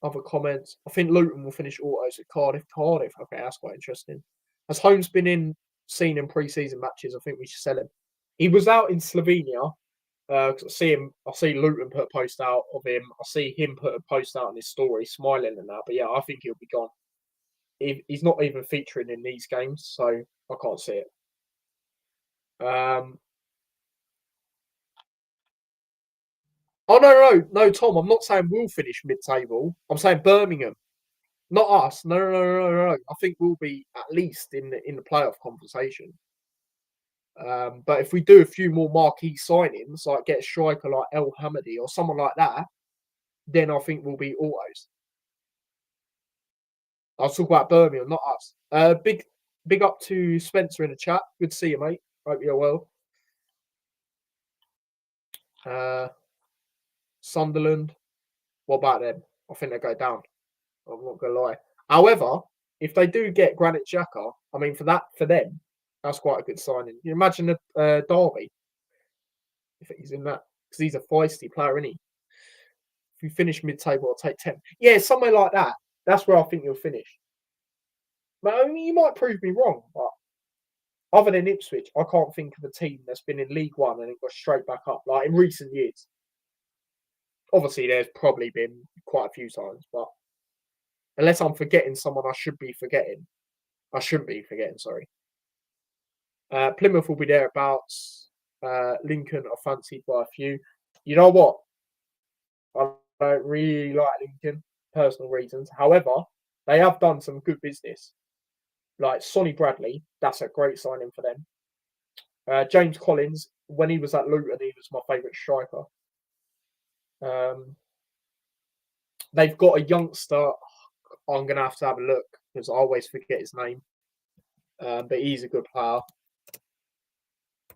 A: Other comments. I think Luton will finish autos at Cardiff. Okay, that's quite interesting. Has Holmes been seen in pre-season matches? I think we should sell him. He was out in Slovenia. Because I see Luton put a post out of him. I see him put a post out in his story, smiling and that. But yeah, I think he'll be gone. He's not even featuring in these games, so I can't see it. Oh no, Tom. I'm not saying we'll finish mid-table. I'm saying Birmingham, not us. No. I think we'll be at least in the playoff conversation. But if we do a few more marquee signings, like get a striker like El Hamadi or someone like that, then I think we'll be autos. I'll talk about Birmingham, not us. Big up to Spencer in the chat. Good to see you, mate. Hope you're well. Sunderland. What about them? I think they go down. I'm not gonna lie. However, if they do get Granit Xhaka, I mean, for them, that's quite a good signing. You imagine a Derby if he's in that, because he's a feisty player, isn't he? If you finish mid-table, I'll take 10. Yeah, somewhere like that. That's where I think you'll finish. But I mean, you might prove me wrong, but other than Ipswich, I can't think of a team that's been in League One and it got straight back up, like in recent years. Obviously, there's probably been quite a few times, but unless I'm forgetting someone I shouldn't be forgetting, sorry. Plymouth will be thereabouts. Lincoln are fancied by a few. You know what? I don't really like Lincoln, personal reasons. However, they have done some good business. Like Sonny Bradley, that's a great signing for them. James Collins, when he was at Luton, he was my favourite striker. They've got a youngster. I'm going to have a look because I always forget his name. But he's a good player.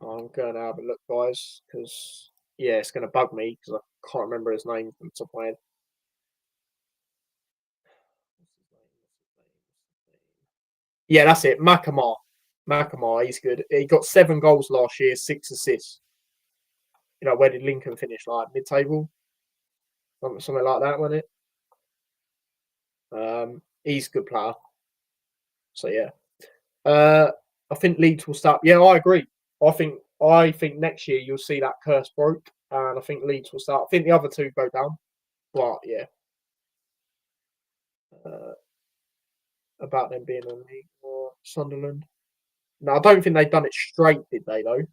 A: I'm going to have a look, guys, because, yeah, it's going to bug me because I can't remember his name from the top of my head. Yeah, that's it. Macklemore, he's good. He got 7 goals last year, 6 assists. You know, where did Lincoln finish? Like mid-table? Something like that, wasn't it? He's a good player. So, yeah. I think Leeds will start. Yeah, I agree. I think next year you'll see that curse broke, and I think Leeds will start. I think the other two go down, but yeah, uh, about them being on league or Sunderland. No, I don't think they've done it straight, did they? Though,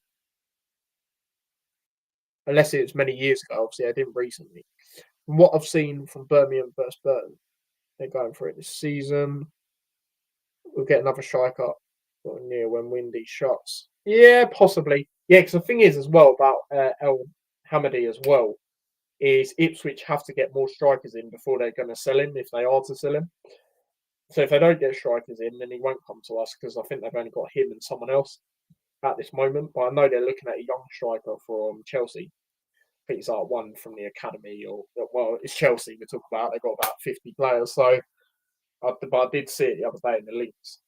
A: unless it was many years ago. Obviously, I didn't recently. From what I've seen from Birmingham versus Burton, they're going for it this season. We'll get another striker near when Windy shots. Yeah, possibly. Yeah, because the thing is as well about El Hamadi as well is Ipswich have to get more strikers in before they're going to sell him if they are to sell him. So if they don't get strikers in, then he won't come to us because I think they've only got him and someone else at this moment. But I know they're looking at a young striker from Chelsea. I think it's like one from the academy, or well, it's Chelsea we talk about. They've got about 50 players, so but I did see it the other day in the links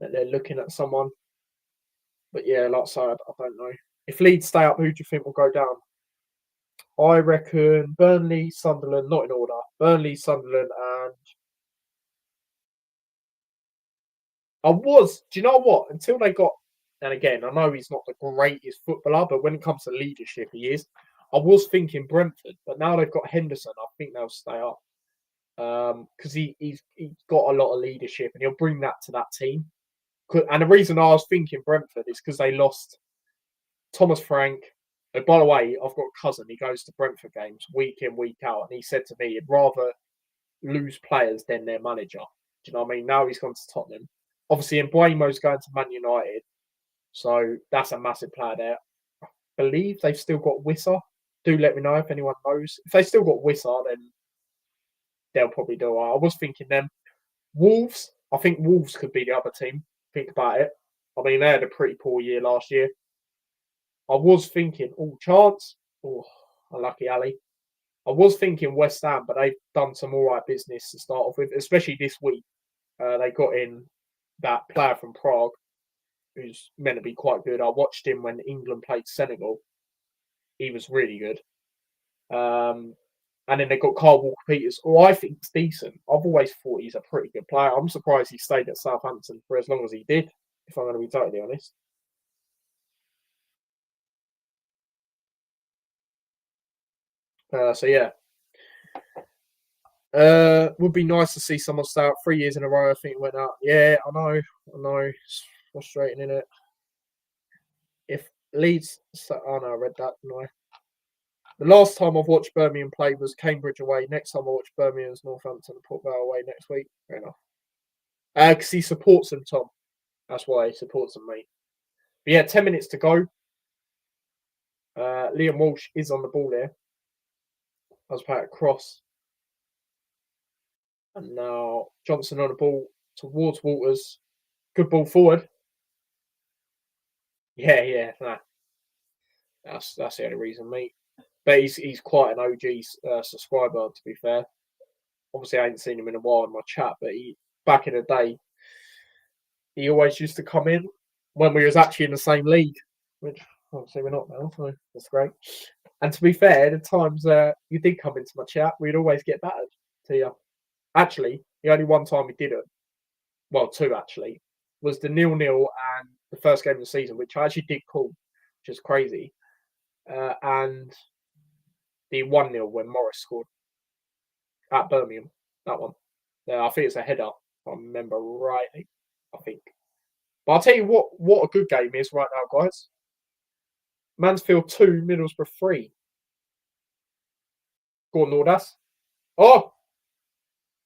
A: that they're looking at someone. But yeah, like I said, I don't know. If Leeds stay up, who do you think will go down? I reckon Burnley, Sunderland, not in order. Burnley, Sunderland, and do you know what? Until they got, and again, I know he's not the greatest footballer, but when it comes to leadership, he is. I was thinking Brentford, but now they've got Henderson. I think they'll stay up because he's got a lot of leadership and he'll bring that to that team. And the reason I was thinking Brentford is because they lost Thomas Frank. And by the way, I've got a cousin. He goes to Brentford games week in, week out, and he said to me he'd rather lose players than their manager. Do you know what I mean? Now he's gone to Tottenham. Obviously, Mbuemo's going to Man United, so that's a massive player there. I believe they've still got Wissa. Do let me know if anyone knows. If they still got Wissa, then they'll probably do well. I was thinking them. Wolves. I think Wolves could be the other team. Think about it. I mean, they had a pretty poor year last year. I was thinking, chance. Unlucky Ali. I was thinking West Ham, but they've done some all right business to start off with, especially this week. They got in that player from Prague, who's meant to be quite good. I watched him when England played Senegal. He was really good. And then they got Carl Walker-Peters, who I think is decent. I've always thought he's a pretty good player. I'm surprised he stayed at Southampton for as long as he did, if I'm going to be totally honest. So yeah. Would be nice to see someone start 3 years in a row. I think it went out. Yeah, I know. It's frustrating, isn't it? If Leeds, oh no, I read that. No. The last time I've watched Birmingham play was Cambridge away. Next time I watch Birmingham's Northampton and Port Vale away next week. Fair enough. Because he supports them, Tom. That's why he supports them, mate. But yeah, 10 minutes to go. Liam Walsh is on the ball there. I was playing cross. And now Johnson on the ball towards Walters. Good ball forward. Yeah. Nah. That's the only reason, mate. But he's quite an OG subscriber, to be fair. Obviously, I ain't seen him in a while in my chat, but back in the day, he always used to come in when we was actually in the same league, which obviously we're not now, so that's great. And to be fair, the times you did come into my chat, we'd always get battered to you. Actually, the only one time we didn't, well, two actually, was the 0-0 and the first game of the season, which I actually did call, which is crazy. And the 1-0 when Morris scored at Birmingham, that one. Yeah, I think it's a header, if I remember rightly, I think. But I'll tell you what a good game is right now, guys. Mansfield 2, Middlesbrough 3. Go on, Nordas. Oh,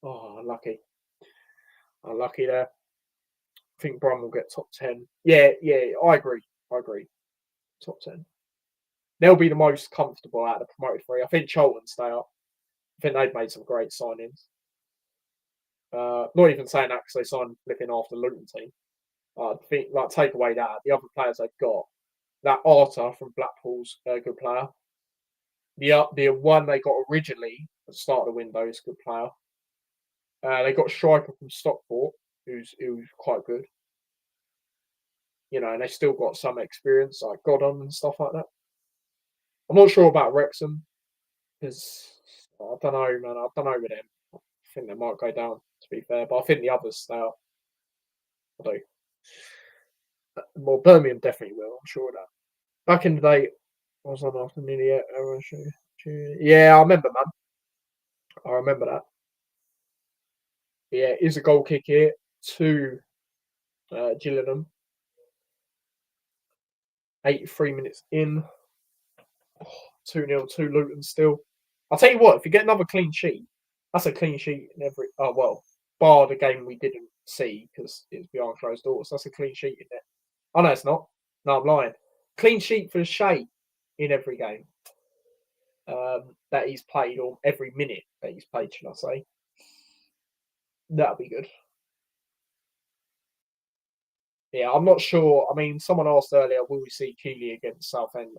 A: unlucky. Unlucky there. I think Brum will get top 10. Yeah, I agree. Top 10. They'll be the most comfortable out of the promoted three. I think Charlton stay up. I think they've made some great signings. Not even saying that because they signed flipping after Luton team. I think, take away that, the other players they've got, that Arter from Blackpool's a good player. The one they got originally at the start of the window is a good player. They got a striker from Stockport who's quite good. You know, and they still got some experience like Godon and stuff like that. I'm not sure about Wrexham because I don't know, man. I don't know with them. I think they might go down, to be fair, but I think the others stay up. I do. Well, Birmingham definitely will. I'm sure of that. Back in the day, I was on after nearly 8 hours. Yeah, I remember, man. I remember that. Yeah, is a goal kick here to Gillingham. 83 minutes in. 2-0 to Luton still. I'll tell you what, if you get another clean sheet, that's a clean sheet in every. Oh, well, bar the game we didn't see because it's behind closed doors. That's a clean sheet in there. Oh, no, it's not. No, I'm lying. Clean sheet for Shea in every game that he's played, or every minute that he's played, should I say. That'll be good. Yeah, I'm not sure. I mean, someone asked earlier, will we see Keeley against Southend?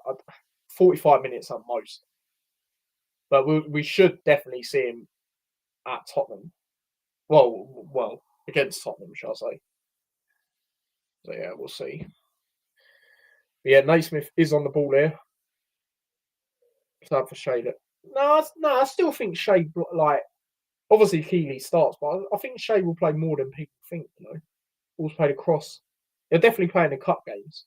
A: 45 minutes at most. But we should definitely see him at Tottenham. Well, against Tottenham, shall I say. So, yeah, we'll see. But yeah, Naismith is on the ball here. Sad for Shea. No, I still think Shea, like, obviously Keeley starts, but I think Shea will play more than people think, you know. Always played across. They're definitely playing the cup games.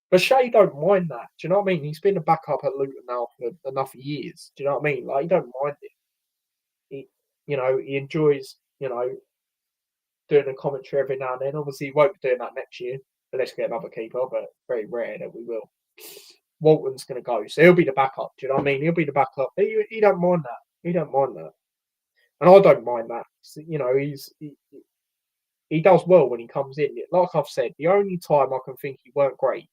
A: But Shea don't mind that. Do you know what I mean? He's been a backup at Luton now for enough years. Do you know what I mean? Like, he don't mind it. He enjoys, doing a commentary every now and then. Obviously, he won't be doing that next year unless we get another keeper, but very rare that we will. Walton's going to go, so he'll be the backup. Do you know what I mean? He'll be the backup. He don't mind that. He don't mind that, and I don't mind that. So, he does well when he comes in. Like I've said, the only time I can think he weren't great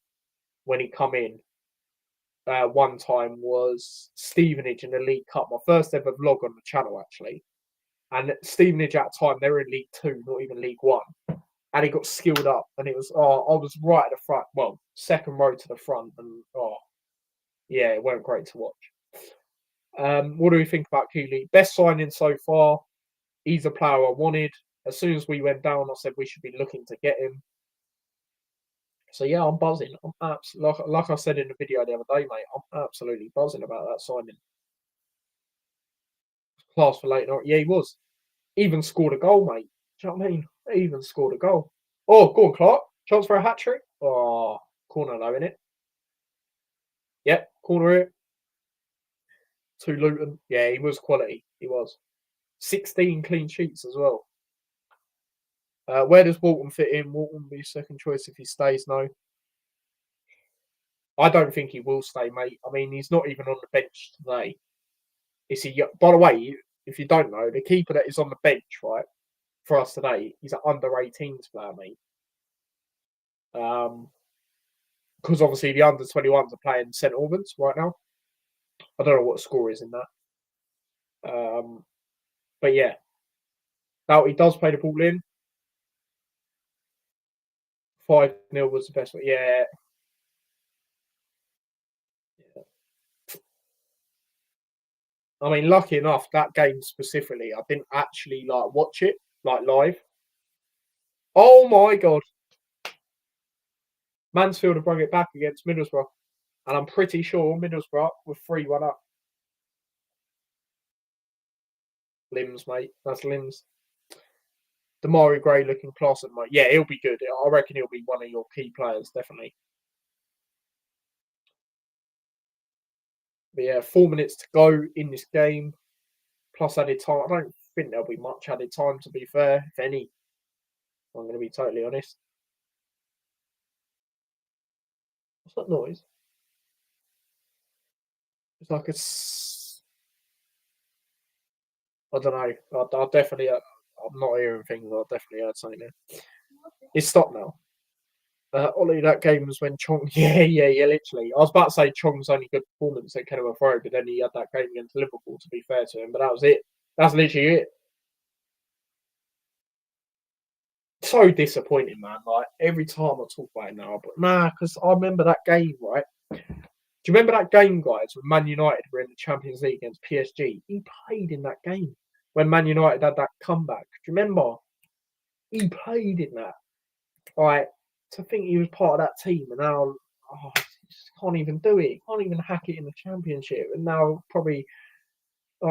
A: when he come in one time was Stevenage in the League Cup. My first ever vlog on the channel, actually. And Stevenage at the time, they were in League 2, not even League 1. And he got skilled up. And it was, I was right at the front. Well, second row to the front. And, yeah, it weren't great to watch. What do we think about Keeley? Best signing so far. He's a player I wanted. As soon as we went down, I said we should be looking to get him. So, yeah, I'm buzzing. I'm absolutely, like I said in the video the other day, mate, I'm absolutely buzzing about that signing. Class for late night. Yeah, he was. Even scored a goal, mate. Do you know what I mean? Even scored a goal. Oh, go on, Clark. Chance for a hat trick. Oh, corner though, innit? Yep, corner here. To Luton. Yeah, he was quality. He was. 16 clean sheets as well. Where does Walton fit in? Walton will be second choice if he stays, no. I don't think he will stay, mate. I mean, he's not even on the bench today. Is he? By the way, if you don't know, the keeper that is on the bench, right, for us today, he's an under 18s player, mate. Because obviously the under 21s are playing St Albans right now. I don't know what the score is in that. But yeah, now he does play the ball in. 5-0 was the best one. Yeah. I mean, lucky enough, that game specifically, I didn't actually watch it live. Oh my god. Mansfield have brought it back against Middlesbrough. And I'm pretty sure Middlesbrough were 3-1 up. Limbs, mate. That's limbs. Damari Gray looking class at the moment. Yeah, he'll be good. I reckon he'll be one of your key players, definitely. But yeah, 4 minutes to go in this game. Plus added time. I don't think there'll be much added time, to be fair, if any. I'm going to be totally honest. What's that noise? It's like I don't know. I'll definitely. I'm not hearing things. I'll definitely heard something there. It's stopped now. Ollie, that game was when Chong. Yeah, literally. I was about to say Chong's only good performance at Kenilworth Road, but then he had that game against Liverpool, to be fair to him. But that was it. That's literally it. So disappointing, man. Like, every time I talk about it now, but nah, because I remember that game, right? Do you remember that game, guys, when Man United were in the Champions League against PSG? He played in that game when Man United had that comeback. Do you remember? He played in that. Like, to think he was part of that team, and now he just can't even do it. He can't even hack it in the Championship. And now probably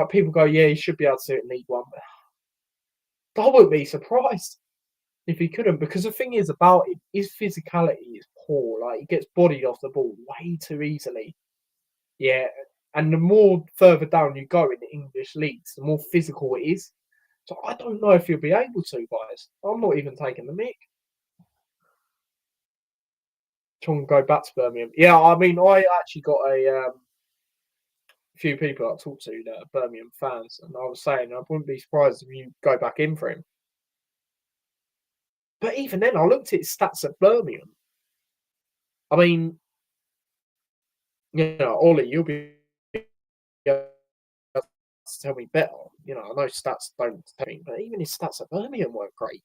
A: people go, yeah, he should be able to do it in League One. But I wouldn't be surprised. if he couldn't, because the thing is about it, his physicality is poor. Like he gets bodied off the ball way too easily. Yeah, and the more further down you go in the English leagues, the more physical it is. So I don't know if you'll be able to, guys. I'm not even taking the mick. Trying to go back to Birmingham. Yeah, I mean, I actually got a few people I talked to that are Birmingham fans, and I was saying I wouldn't be surprised if you go back in for him. But even then, I looked at his stats at Birmingham. I mean, Ollie, you'll be able to tell me better. I know stats don't tell me, but even his stats at Birmingham weren't great.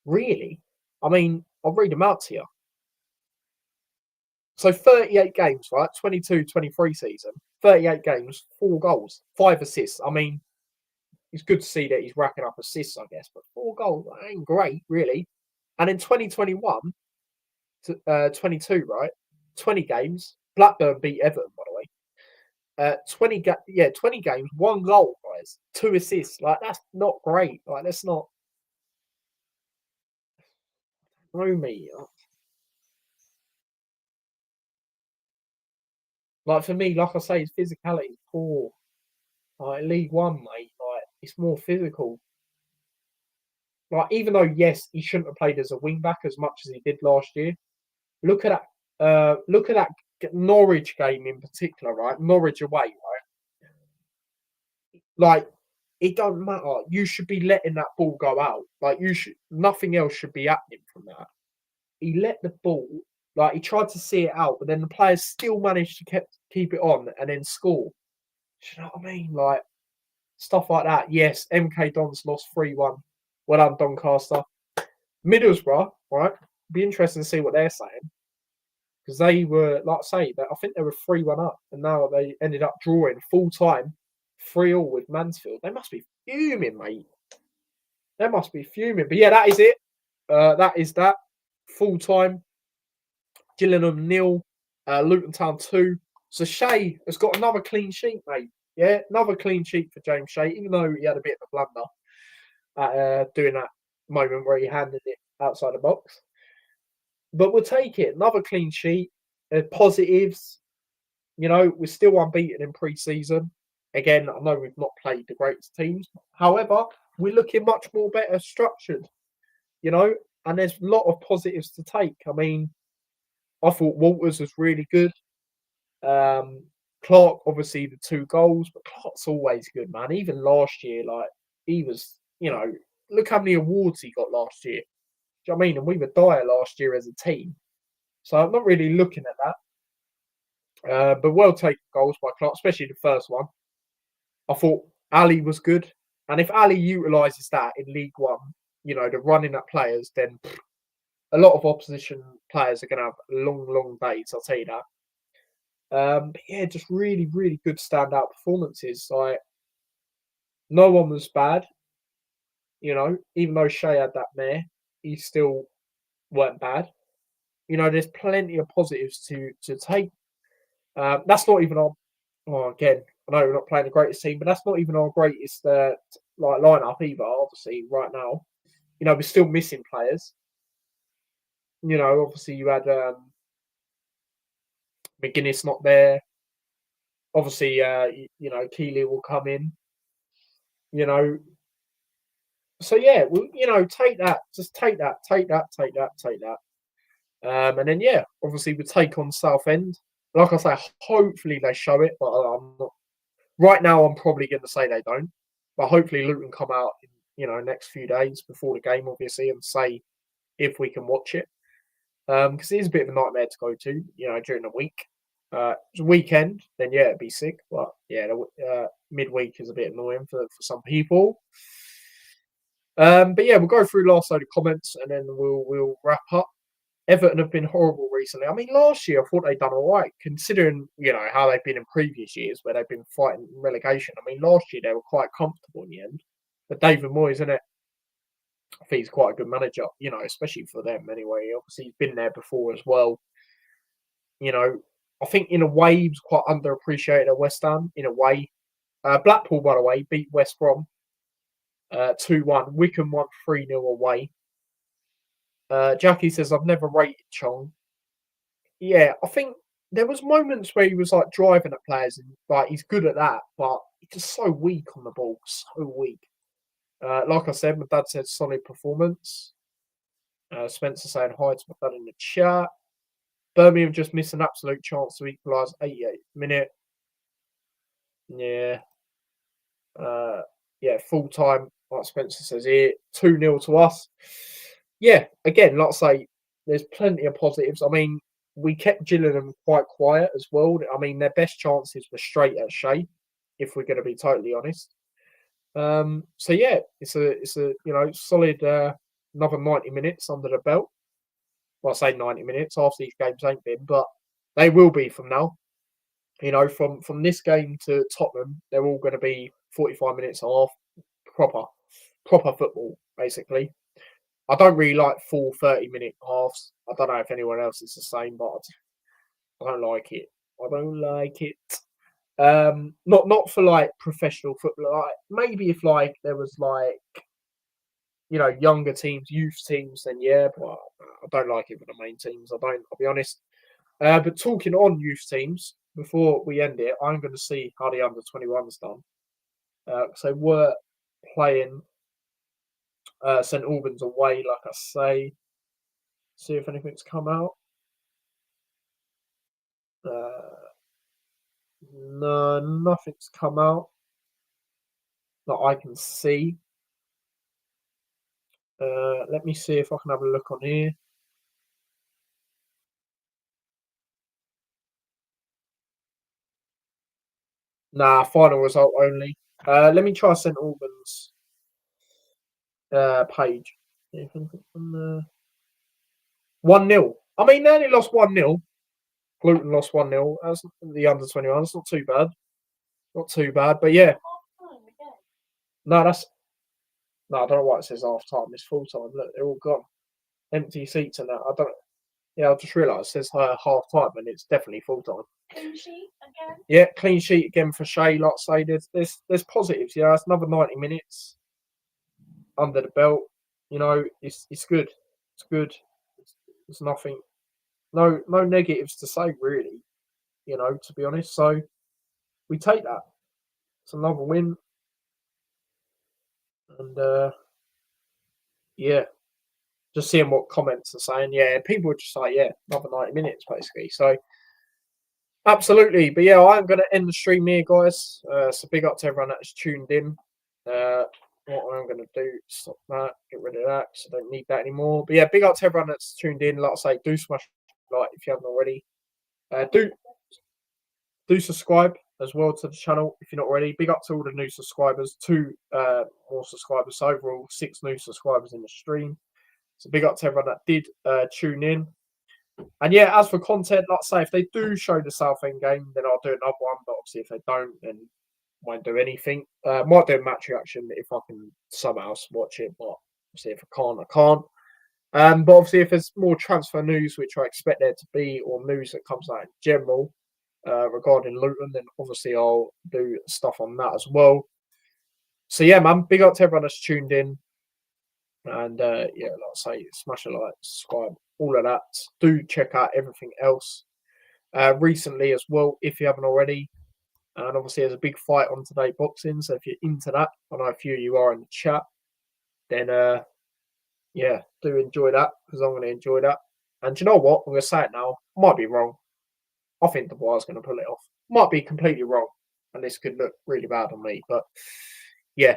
A: Really? I mean, I'll read them out to you. So 38 games, right? 22-23 season. 38 games, 4 goals, 5 assists. I mean, it's good to see that he's racking up assists, I guess, but 4 goals, that ain't great, really. And in 2021 to 22, right? 20 games. Blackburn beat Everton, by the way. 20 games, 1 goal, guys. 2 assists. Like, that's not great. Like, that's not. Know me. Like, for me, like I say, his physicality is poor. Like, League One, mate, like, it's more physical. Like, even though, yes, he shouldn't have played as a wing back as much as he did last year. Look at that. Look at that Norwich game in particular, right? Norwich away, right? Like, it don't matter. You should be letting that ball go out. Like, nothing else should be happening from that. He let the ball, like, he tried to see it out, but then the players still managed to keep it on and then score. Do you know what I mean? Like, stuff like that. Yes, MK Dons lost 3-1. Well done, Doncaster. Middlesbrough, right? Be interesting to see what they're saying. Because they were, like I say, I think they were 3-1 up, and now they ended up drawing full time 3-3 with Mansfield. They must be fuming, mate. They must be fuming. But yeah, that is it. That is that. Full time. Gillingham 0, Luton Town 2. So Shea has got another clean sheet, mate. Yeah, another clean sheet for James Shea, even though he had a bit of a blunder at doing that moment where he handed it outside the box. But we'll take it. Another clean sheet. Positives. We're still unbeaten in pre-season. Again, I know we've not played the greatest teams. However, we're looking much more better structured. And there's a lot of positives to take. I mean, I thought Walters was really good. Clark, obviously, the 2 goals, but Clark's always good, man. Even last year, like, he was, look how many awards he got last year. Do you know what I mean? And we were dire last year as a team. So I'm not really looking at that. But well taken goals by Clark, especially the first one. I thought Ali was good. And if Ali utilises that in League One, the running at players, then a lot of opposition players are going to have long, long days, I'll tell you that. But yeah, just really, really good standout performances. Like, no one was bad. Even though Shea had that mare, he still weren't bad. There's plenty of positives to take. That's not even our. Well, again, I know we're not playing the greatest team, but that's not even our greatest lineup either. Obviously, right now, we're still missing players. Obviously, you had McGuinness not there. Obviously, Keeley will come in. So yeah, take that. Just take that. And then yeah, obviously we take on Southend. Like I say, hopefully they show it, but I'm not. Right now, I'm probably going to say they don't. But hopefully Luton come out in next few days before the game, obviously, and say if we can watch it. Because it is a bit of a nightmare to go to, during the week. It's a weekend, then yeah, it'd be sick. But yeah, midweek is a bit annoying for some people. But yeah, we'll go through last load of comments and then we'll wrap up. Everton have been horrible recently. I mean, last year I thought they'd done all right, considering how they've been in previous years where they've been fighting relegation. I mean, last year they were quite comfortable in the end. But David Moyes, isn't it? I think he's quite a good manager, especially for them anyway. Obviously, he's been there before as well. I think in a way he was quite underappreciated at West Ham. In a way, Blackpool, by the way, beat West Brom 2-1. Wickham won 3-0 away. Jackie says, I've never rated Chong. Yeah, I think there was moments where he was like driving at players and like he's good at that, but he's just so weak on the ball, so weak. Like I said, my dad said solid performance. Spencer saying hi to my dad in the chat. Birmingham just missed an absolute chance to equalise 88th minute. Yeah. Yeah, full time, like Spencer says here, 2-0 to us. Yeah, again, like I say, there's plenty of positives. I mean, we kept Gillingham quite quiet as well. I mean, their best chances were straight at Shea, if we're going to be totally honest. So yeah, it's a solid another 90 minutes under the belt. Well, I say 90 minutes. Half these games ain't been, but they will be from now. From this game to Tottenham, they're all going to be 45 minutes half proper football, basically. I don't really like full 30-minute halves. I don't know if anyone else is the same, but I don't like it. I don't like it. Not for like professional football. Like maybe if like there was like younger teams, youth teams, then yeah, but I don't like it for the main teams. I'll be honest. But talking on youth teams, before we end it, I'm going to see how the under-21's done. So we're playing St Albans away, like I say. See if anything's come out. No, nothing's come out that I can see. Let me see if I can have a look on here. Nah, final result only. Let me try St Albans page. 1-0. I mean, they only lost 1-0. Luton lost 1-0. That's the under-21. That's not too bad. Not too bad, but yeah. No, I don't know why it says half time. It's full time. Look, they're all gone. Empty seats and that. I don't. Yeah, I just realised it says half time and it's definitely full time.
B: Clean sheet again.
A: Yeah, clean sheet again for Shea. Like I say, there's positives. Yeah, it's another 90 minutes under the belt. It's good. It's good. There's nothing. No negatives to say really. To be honest. So we take that. It's another win. And yeah, just seeing what comments are saying. Yeah, people would just say, yeah, another 90 minutes basically. So absolutely. But yeah, I'm going to end the stream here, guys. So big up to everyone that's tuned in. What I'm going to do, stop that, get rid of that because I don't need that anymore. But yeah, big up to everyone that's tuned in. Like I say, do smash like if you haven't already. Do subscribe as well to the channel if you're not already. Big up to all the new subscribers. 2 more subscribers. So overall, 6 new subscribers in the stream. So big up to everyone that did tune in. And yeah, as for content, like I say, if they do show the Southend game, then I'll do another one. But obviously, if they don't, then won't do anything. Might do a match reaction if I can somehow watch it. But obviously, if I can't, I can't. But obviously, if there's more transfer news, which I expect there to be, or news that comes out in general regarding Luton, then obviously I'll do stuff on that as well. So yeah, man, big up to everyone that's tuned in. And yeah, like I say, smash a like, subscribe, all of that. Do check out everything else recently as well, if you haven't already. And obviously, there's a big fight on today, boxing. So if you're into that, I know a few of you are in the chat, then yeah, do enjoy that because I'm going to enjoy that. And do you know what? I'm going to say it now. Might be wrong. I think the Dubois going to pull it off. Might be completely wrong. And this could look really bad on me. But yeah,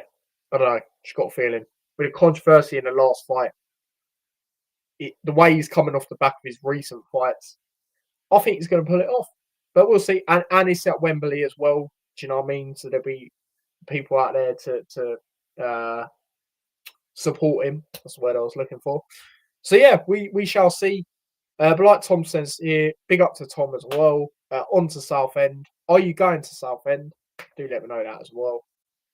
A: I don't know. Just got a feeling. With the controversy in the last fight, the way he's coming off the back of his recent fights, I think he's going to pull it off. But we'll see. And it's at Wembley as well. Do you know what I mean? So there'll be people out there to support him. That's the word I was looking for. So yeah, we shall see. But like Tom says here, big up to Tom as well. On to Southend. Are you going to Southend? Do let me know that as well.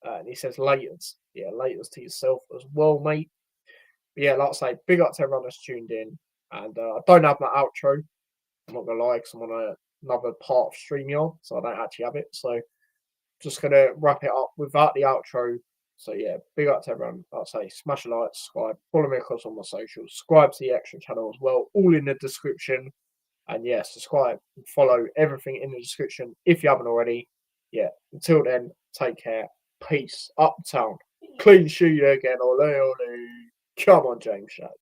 A: And he says laters. Yeah, laters to yourself as well, mate. But yeah, like I say, big up to everyone that's tuned in. And I don't have my outro. I'm not going to lie, because I'm on another part of StreamYard, so I don't actually have it. So just going to wrap it up without the outro. So yeah, big up to everyone. I'd say smash a like, subscribe, follow me across on my socials, subscribe to the extra channel as well, all in the description. And yeah, subscribe and follow everything in the description if you haven't already. Yeah, until then, take care. Peace. Uptown. Clean sheet again. Ole, ole. Come on, James Shea.